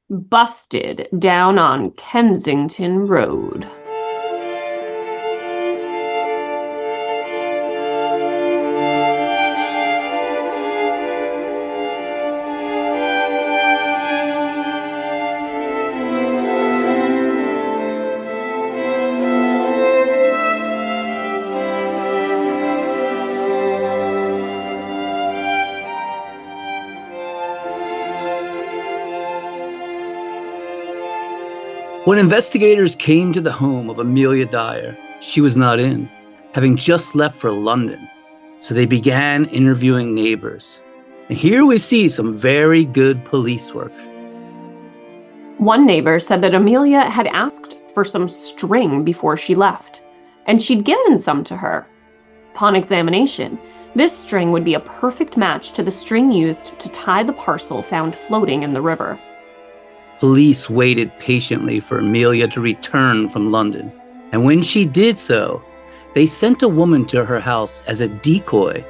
Busted down on Kensington Road. When investigators came to the home of Amelia Dyer, she was not in, having just left for London. So they began interviewing neighbors. And here we see some very good police work. One neighbor said that Amelia had asked for some string before she left, and she'd given some to her. Upon examination, this string would be a perfect match to the string used to tie the parcel found floating in the river. Police waited patiently for Amelia to return from London, and when she did so, they sent a woman to her house as a decoy,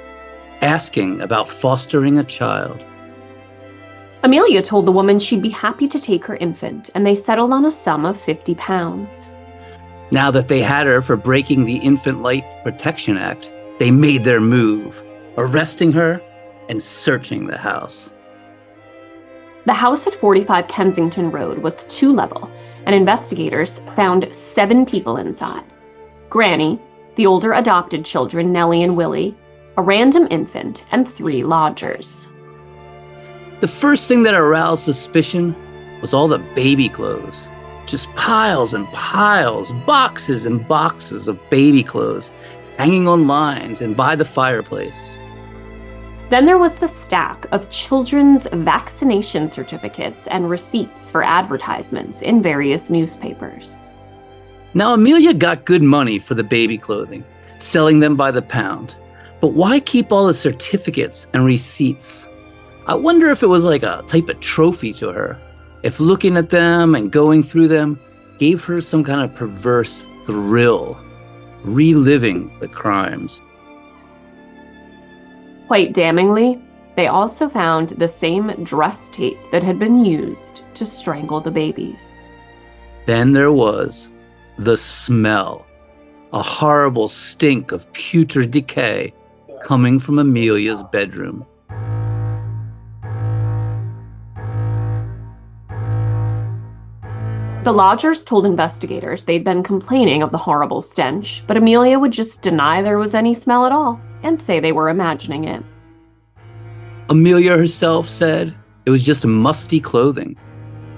asking about fostering a child. Amelia told the woman she'd be happy to take her infant, and they settled on a sum of £50. Now that they had her for breaking the Infant Life Protection Act, they made their move, arresting her and searching the house. The house at 45 Kensington Road was two-level, and investigators found 7 people inside. Granny, the older adopted children Nellie and Willie, a random infant, and 3 lodgers. The first thing that aroused suspicion was all the baby clothes. Just piles and piles, boxes and boxes of baby clothes hanging on lines and by the fireplace. Then there was the stack of children's vaccination certificates and receipts for advertisements in various newspapers. Now, Amelia got good money for the baby clothing, selling them by the pound. But why keep all the certificates and receipts? I wonder if it was like a type of trophy to her, if looking at them and going through them gave her some kind of perverse thrill, reliving the crimes. Quite damningly, they also found the same dress tape that had been used to strangle the babies. Then there was the smell, a horrible stink of putrid decay coming from Amelia's bedroom. The lodgers told investigators they'd been complaining of the horrible stench, but Amelia would just deny there was any smell at all and say they were imagining it. Amelia herself said it was just musty clothing.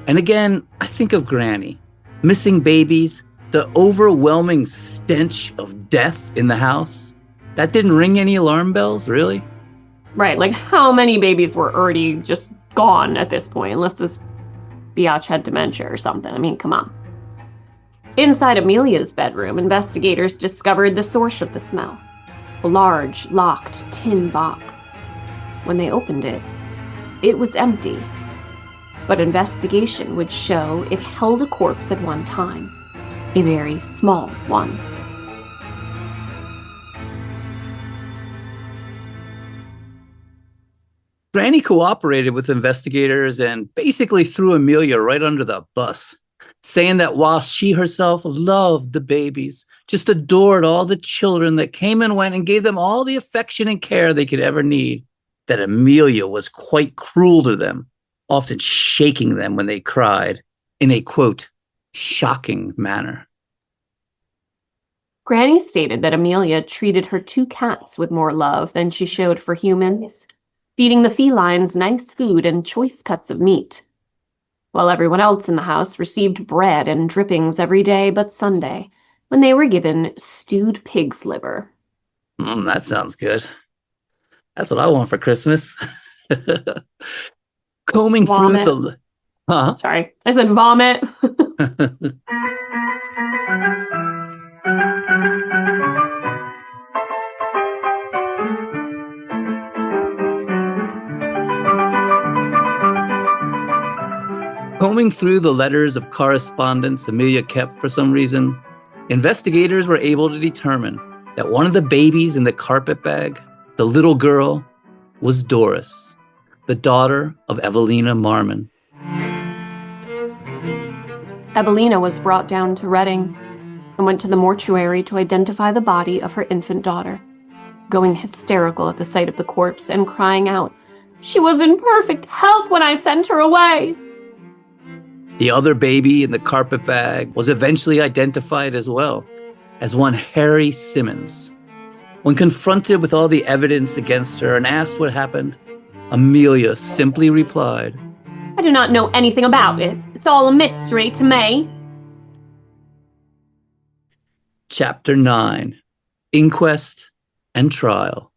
And again, I think of Granny, missing babies, the overwhelming stench of death in the house. That didn't ring any alarm bells, really? Right, like how many babies were already just gone at this point, unless this biatch had dementia or something. I mean, come on. Inside Amelia's bedroom, investigators discovered the source of the smell. A large, locked tin box. When they opened it, it was empty. But investigation would show it held a corpse at one time. A very small one. Granny cooperated with investigators and basically threw Amelia right under the bus, saying that while she herself loved the babies, just adored all the children that came and went and gave them all the affection and care they could ever need, that Amelia was quite cruel to them, often shaking them when they cried in a, quote, shocking manner. Granny stated that Amelia treated her two cats with more love than she showed for humans, feeding the felines nice food and choice cuts of meat, while everyone else in the house received bread and drippings every day but Sunday, when they were given stewed pig's liver. That sounds good. That's what I want for Christmas. Combing Vomit. through the... Huh? Sorry, I said vomit. Combing through the letters of correspondence Amelia kept for some reason, investigators were able to determine that one of the babies in the carpet bag, the little girl, was Doris, the daughter of Evelina Marmon. Evelina was brought down to Reading and went to the mortuary to identify the body of her infant daughter, going hysterical at the sight of the corpse and crying out, "She was in perfect health when I sent her away!" The other baby in the carpet bag was eventually identified as well as one Harry Simmons. When confronted with all the evidence against her and asked what happened, Amelia simply replied, "I do not know anything about it. It's all a mystery to me." Chapter 9, Inquest and Trial.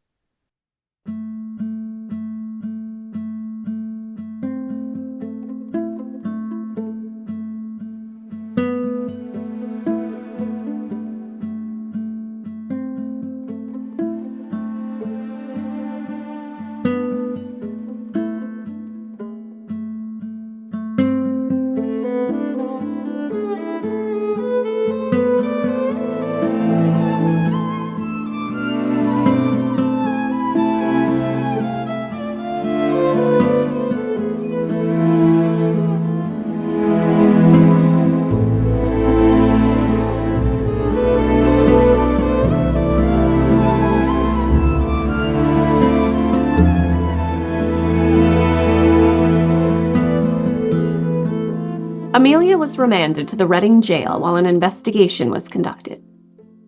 Amelia was remanded to the Reading jail while an investigation was conducted.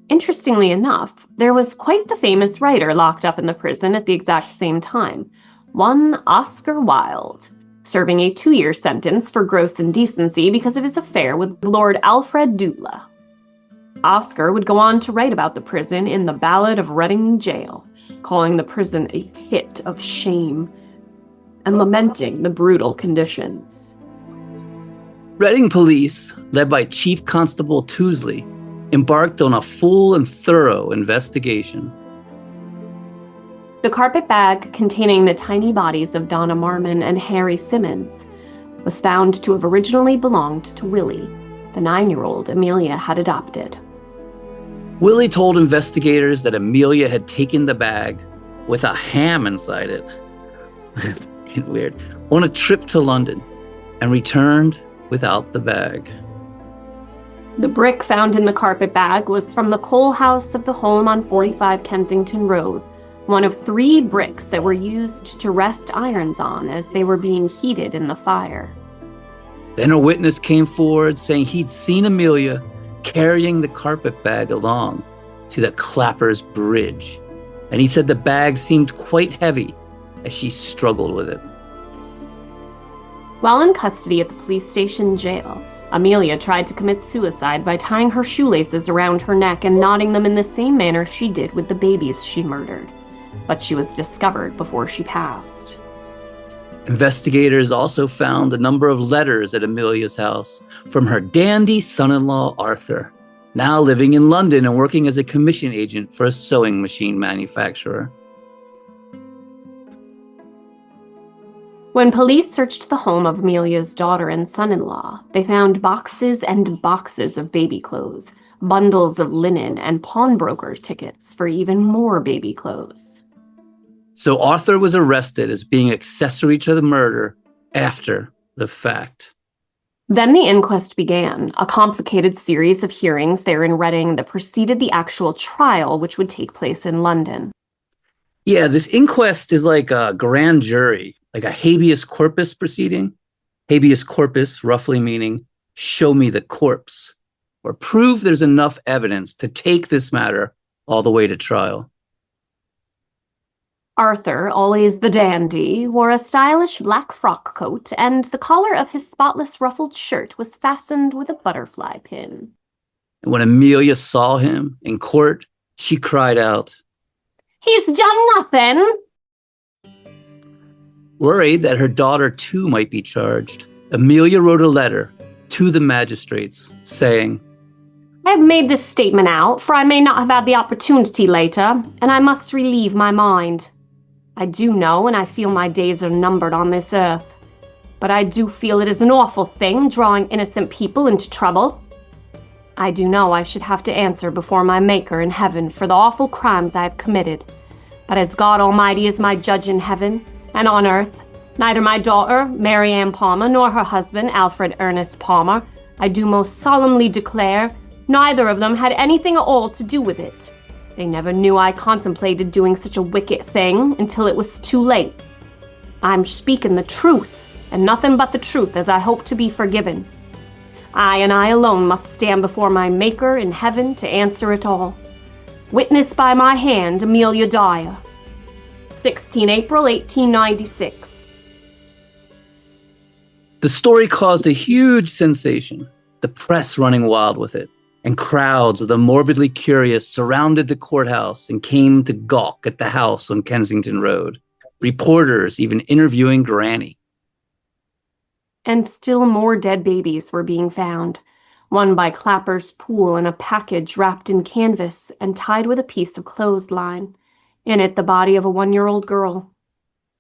Interestingly enough, there was quite the famous writer locked up in the prison at the exact same time, one Oscar Wilde, serving a 2-year sentence for gross indecency because of his affair with Lord Alfred Dula. Oscar would go on to write about the prison in The Ballad of Reading Jail, calling the prison a pit of shame and lamenting the brutal conditions. Reading police, led by Chief Constable Tousley, embarked on a full and thorough investigation. The carpet bag containing the tiny bodies of Donna Marmon and Harry Simmons was found to have originally belonged to Willie, the 9-year-old Amelia had adopted. Willie told investigators that Amelia had taken the bag with a ham inside it, weird, on a trip to London and returned without the bag. The brick found in the carpet bag was from the coal house of the home on 45 Kensington Road, one of 3 bricks that were used to rest irons on as they were being heated in the fire. Then a witness came forward saying he'd seen Amelia carrying the carpet bag along to the Clappers Bridge, and he said the bag seemed quite heavy as she struggled with it. While in custody at the police station jail, Amelia tried to commit suicide by tying her shoelaces around her neck and knotting them in the same manner she did with the babies she murdered. But she was discovered before she passed. Investigators also found a number of letters at Amelia's house from her dandy son-in-law, Arthur, now living in London and working as a commission agent for a sewing machine manufacturer. When police searched the home of Amelia's daughter and son-in-law, they found boxes and boxes of baby clothes, bundles of linen, and pawnbroker tickets for even more baby clothes. So Arthur was arrested as being accessory to the murder after the fact. Then the inquest began, a complicated series of hearings there in Reading that preceded the actual trial, which would take place in London. Yeah, this inquest is like a grand jury, like a habeas corpus proceeding. Habeas corpus roughly meaning show me the corpse, or prove there's enough evidence to take this matter all the way to trial. Arthur, always the dandy, wore a stylish black frock coat, and the collar of his spotless ruffled shirt was fastened with a butterfly pin. And when Amelia saw him in court, she cried out, "He's done nothing!" Worried that her daughter too might be charged, Amelia wrote a letter to the magistrates saying, "I have made this statement out, for I may not have had the opportunity later, and I must relieve my mind. I do know and I feel my days are numbered on this earth, but I do feel it is an awful thing drawing innocent people into trouble. I do know I should have to answer before my Maker in heaven for the awful crimes I have committed, but as God Almighty is my judge in heaven and on earth, neither my daughter, Mary Ann Palmer, nor her husband, Alfred Ernest Palmer, I do most solemnly declare, neither of them had anything at all to do with it. They never knew I contemplated doing such a wicked thing until it was too late. I'm speaking the truth, and nothing but the truth, as I hope to be forgiven. I and I alone must stand before my Maker in heaven to answer it all. Witnessed by my hand, Amelia Dyer. 16 April 1896. The story caused a huge sensation, the press running wild with it, and crowds of the morbidly curious surrounded the courthouse and came to gawk at the house on Kensington Road, reporters even interviewing Granny. And still more dead babies were being found, one by Clapper's pool in a package wrapped in canvas and tied with a piece of clothesline. In it, the body of a 1-year-old girl.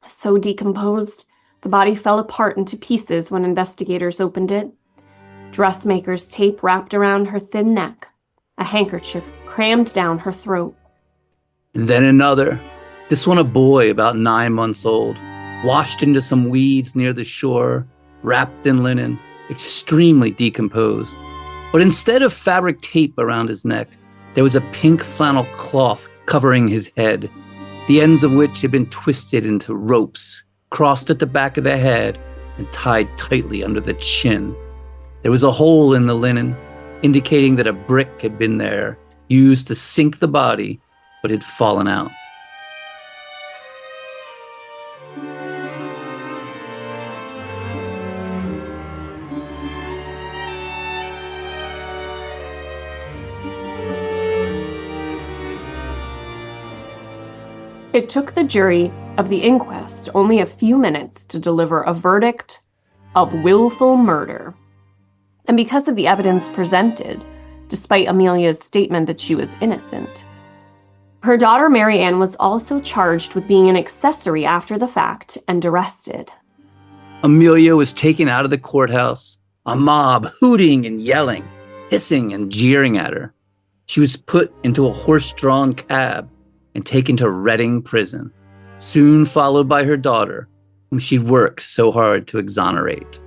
So decomposed, the body fell apart into pieces when investigators opened it. Dressmaker's tape wrapped around her thin neck, a handkerchief crammed down her throat. And then another, this one a boy about 9 months old, washed into some weeds near the shore, wrapped in linen, extremely decomposed. But instead of fabric tape around his neck, there was a pink flannel cloth covering his head, the ends of which had been twisted into ropes, crossed at the back of the head, and tied tightly under the chin. There was a hole in the linen, indicating that a brick had been there, used to sink the body, but had fallen out. It took the jury of the inquest only a few minutes to deliver a verdict of willful murder. And because of the evidence presented, despite Amelia's statement that she was innocent, her daughter Mary Ann was also charged with being an accessory after the fact and arrested. Amelia was taken out of the courthouse, a mob hooting and yelling, hissing and jeering at her. She was put into a horse-drawn cab and taken to Reading prison, soon followed by her daughter, whom she'd worked so hard to exonerate.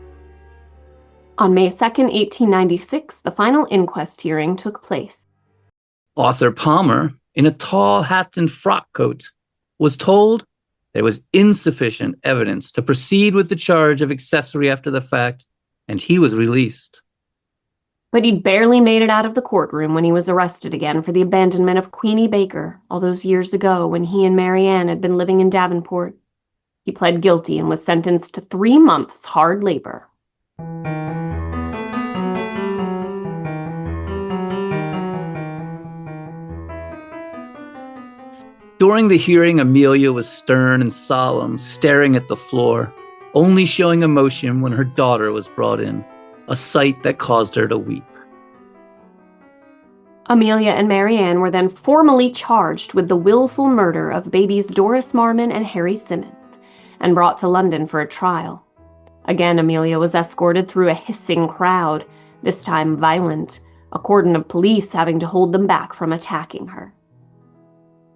On May 2nd, 1896, the final inquest hearing took place. Arthur Palmer, in a tall hat and frock coat, was told there was insufficient evidence to proceed with the charge of accessory after the fact, and he was released. But he'd barely made it out of the courtroom when he was arrested again for the abandonment of Queenie Baker all those years ago when he and Marianne had been living in Davenport. He pled guilty and was sentenced to 3 months hard labor. During the hearing, Amelia was stern and solemn, staring at the floor, only showing emotion when her daughter was brought in, a sight that caused her to weep. Amelia and Marianne were then formally charged with the willful murder of babies Doris Marmon and Harry Simmons, and brought to London for a trial. Again, Amelia was escorted through a hissing crowd, this time violent, a cordon of police having to hold them back from attacking her.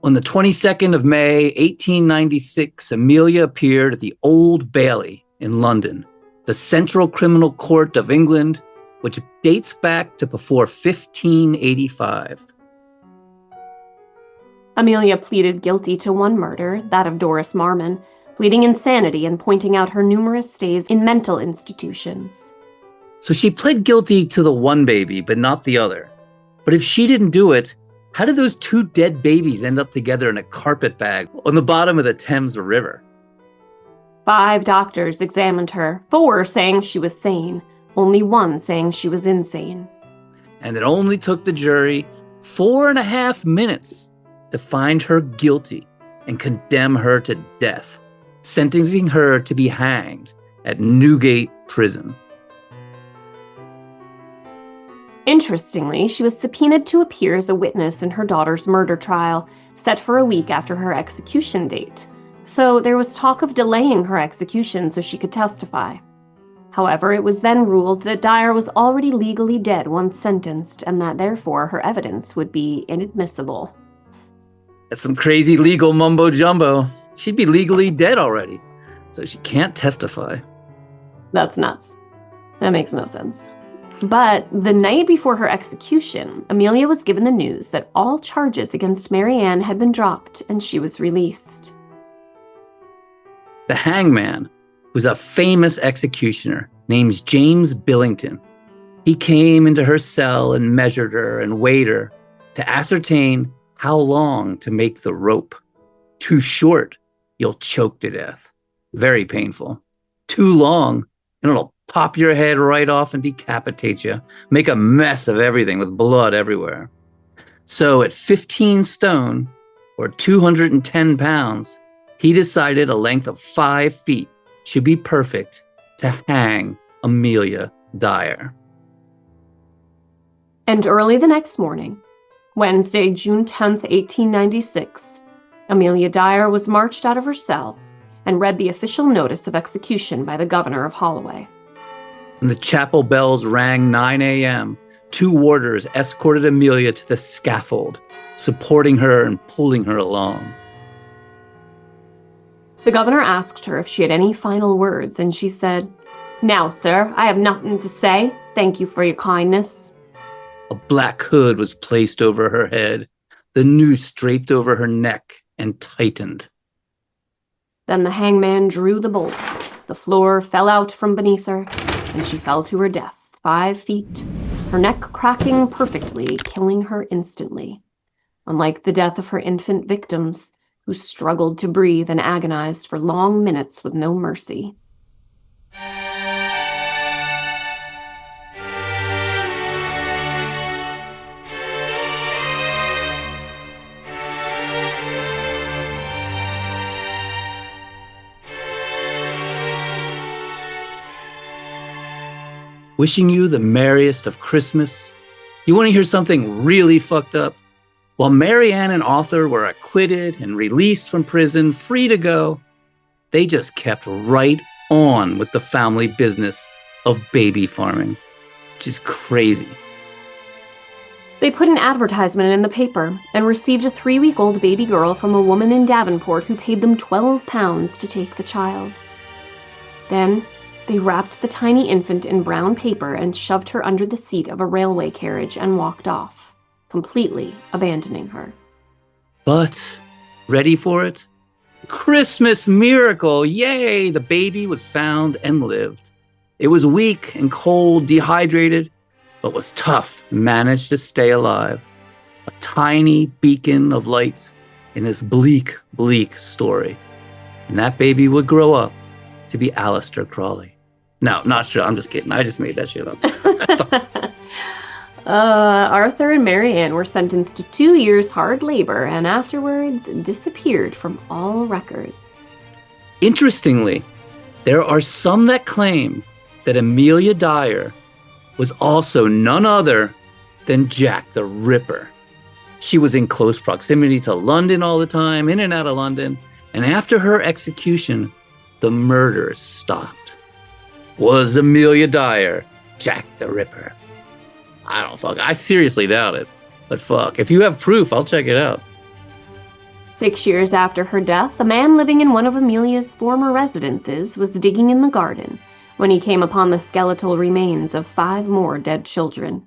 On the 22nd of May, 1896, Amelia appeared at the Old Bailey in London, the Central Criminal Court of England, which dates back to before 1585. Amelia pleaded guilty to one murder, that of Doris Marmon, pleading insanity and pointing out her numerous stays in mental institutions. So she pled guilty to the one baby, but not the other. But if she didn't do it, how did those 2 dead babies end up together in a carpet bag on the bottom of the Thames River? 5 doctors examined her, 4 saying she was sane, only 1 saying she was insane. And it only took the jury 4.5 minutes to find her guilty and condemn her to death, sentencing her to be hanged at Newgate Prison. Interestingly, she was subpoenaed to appear as a witness in her daughter's murder trial, set for a week after her execution date. So there was talk of delaying her execution so she could testify. However, it was then ruled that Dyer was already legally dead once sentenced, and that therefore her evidence would be inadmissible. That's some crazy legal mumbo-jumbo. She'd be legally dead already, so she can't testify. That's nuts. That makes no sense. But the night before her execution, Amelia was given the news that all charges against Marianne had been dropped and she was released. The hangman, who's a famous executioner named James Billington, he came into her cell and measured her and weighed her to ascertain how long to make the rope. Too short, you'll choke to death. Very painful. Too long, and it'll pop your head right off and decapitate you. Make a mess of everything with blood everywhere. So at 15 stone, or 210 pounds, he decided a length of 5 feet should be perfect to hang Amelia Dyer. And early the next morning, Wednesday, June 10th, 1896, Amelia Dyer was marched out of her cell and read the official notice of execution by the governor of Holloway. When the chapel bells rang 9 a.m., 2 warders escorted Amelia to the scaffold, supporting her and pulling her along. The governor asked her if she had any final words, and she said, "Now, sir, I have nothing to say. Thank you for your kindness." A black hood was placed over her head, the noose draped over her neck and tightened. Then the hangman drew the bolt. The floor fell out from beneath her, and she fell to her death, 5 feet, her neck cracking perfectly, killing her instantly. Unlike the death of her infant victims, who struggled to breathe and agonized for long minutes with no mercy. Wishing you the merriest of Christmas. You want to hear something really fucked up? While Marianne and Arthur were acquitted and released from prison, free to go, they just kept right on with the family business of baby farming, which is crazy. They put an advertisement in the paper and received a 3-week-old baby girl from a woman in Davenport who paid them £12 to take the child. Then they wrapped the tiny infant in brown paper and shoved her under the seat of a railway carriage and walked off, completely abandoning her. But, ready for it? Christmas miracle! Yay! The baby was found and lived. It was weak and cold, dehydrated, but was tough and managed to stay alive. A tiny beacon of light in this bleak, bleak story. And that baby would grow up to be Aleister Crowley. No, not sure. I'm just kidding. I just made that shit up. Arthur and Mary Ann were sentenced to 2 years hard labor and afterwards disappeared from all records. Interestingly, there are some that claim that Amelia Dyer was also none other than Jack the Ripper. She was in close proximity to London all the time, in and out of London, and after her execution, the murders stopped. Was Amelia Dyer Jack the Ripper? I seriously doubt it. But fuck, if you have proof, I'll check it out. 6 years after her death, a man living in one of Amelia's former residences was digging in the garden when he came upon the skeletal remains of 5 more dead children.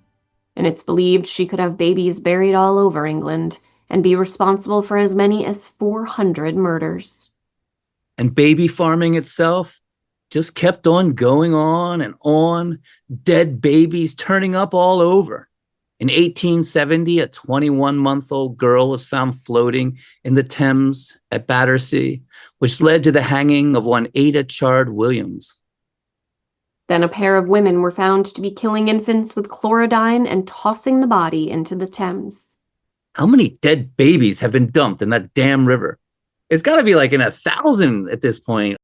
And it's believed she could have babies buried all over England and be responsible for as many as 400 murders. And baby farming itself just kept on going on and on, dead babies turning up all over. In 1870, a 21-month-old girl was found floating in the Thames at Battersea, which led to the hanging of one Ada Chard Williams. Then a pair of women were found to be killing infants with chlorodyne and tossing the body into the Thames. How many dead babies have been dumped in that damn river? It's got to be like in 1,000 at this point.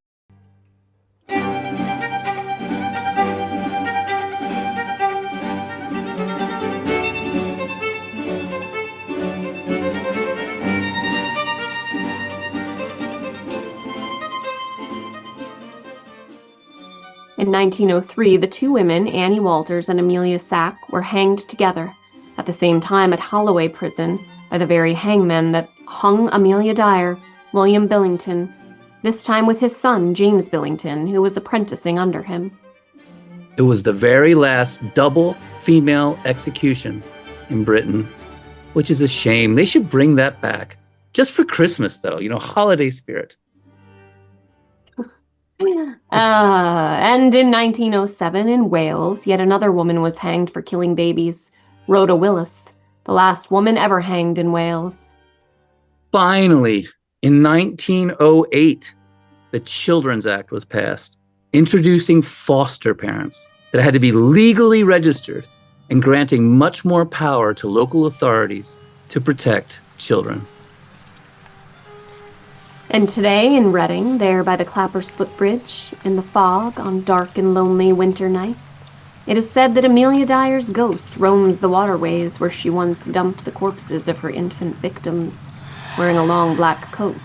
In 1903, the 2 women, Annie Walters and Amelia Sack, were hanged together, at the same time at Holloway Prison, by the very hangman that hung Amelia Dyer, William Billington, this time with his son, James Billington, who was apprenticing under him. It was the very last double female execution in Britain, which is a shame. They should bring that back. Just for Christmas, though, holiday spirit. And in 1907 in Wales, yet another woman was hanged for killing babies, Rhoda Willis, the last woman ever hanged in Wales. Finally, in 1908, the Children's Act was passed, introducing foster parents that had to be legally registered and granting much more power to local authorities to protect children. And today in Reading, there by the Clapper's Footbridge, in the fog on dark and lonely winter nights, it is said that Amelia Dyer's ghost roams the waterways where she once dumped the corpses of her infant victims, wearing a long black coat.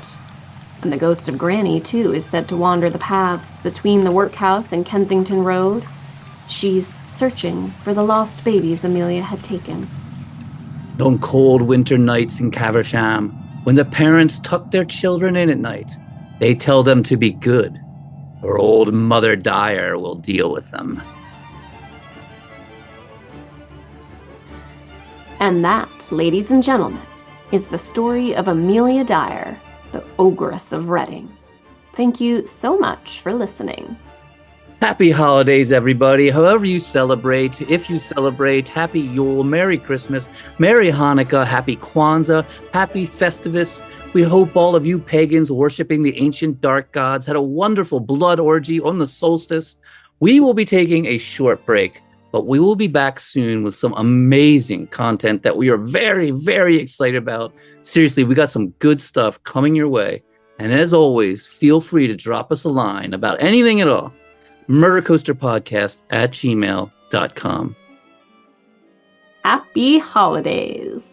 And the ghost of Granny, too, is said to wander the paths between the workhouse and Kensington Road. She's searching for the lost babies Amelia had taken. On cold winter nights in Caversham, when the parents tuck their children in at night, they tell them to be good, or old Mother Dyer will deal with them. And that, ladies and gentlemen, is the story of Amelia Dyer, the Ogress of Reading. Thank you so much for listening. Happy holidays, everybody. However you celebrate, if you celebrate, Happy Yule, Merry Christmas, Merry Hanukkah, Happy Kwanzaa, Happy Festivus. We hope all of you pagans worshiping the ancient dark gods had a wonderful blood orgy on the solstice. We will be taking a short break, but we will be back soon with some amazing content that we are very, very excited about. Seriously, we got some good stuff coming your way. And as always, feel free to drop us a line about anything at all. murdercoasterpodcast@gmail.com. Happy holidays.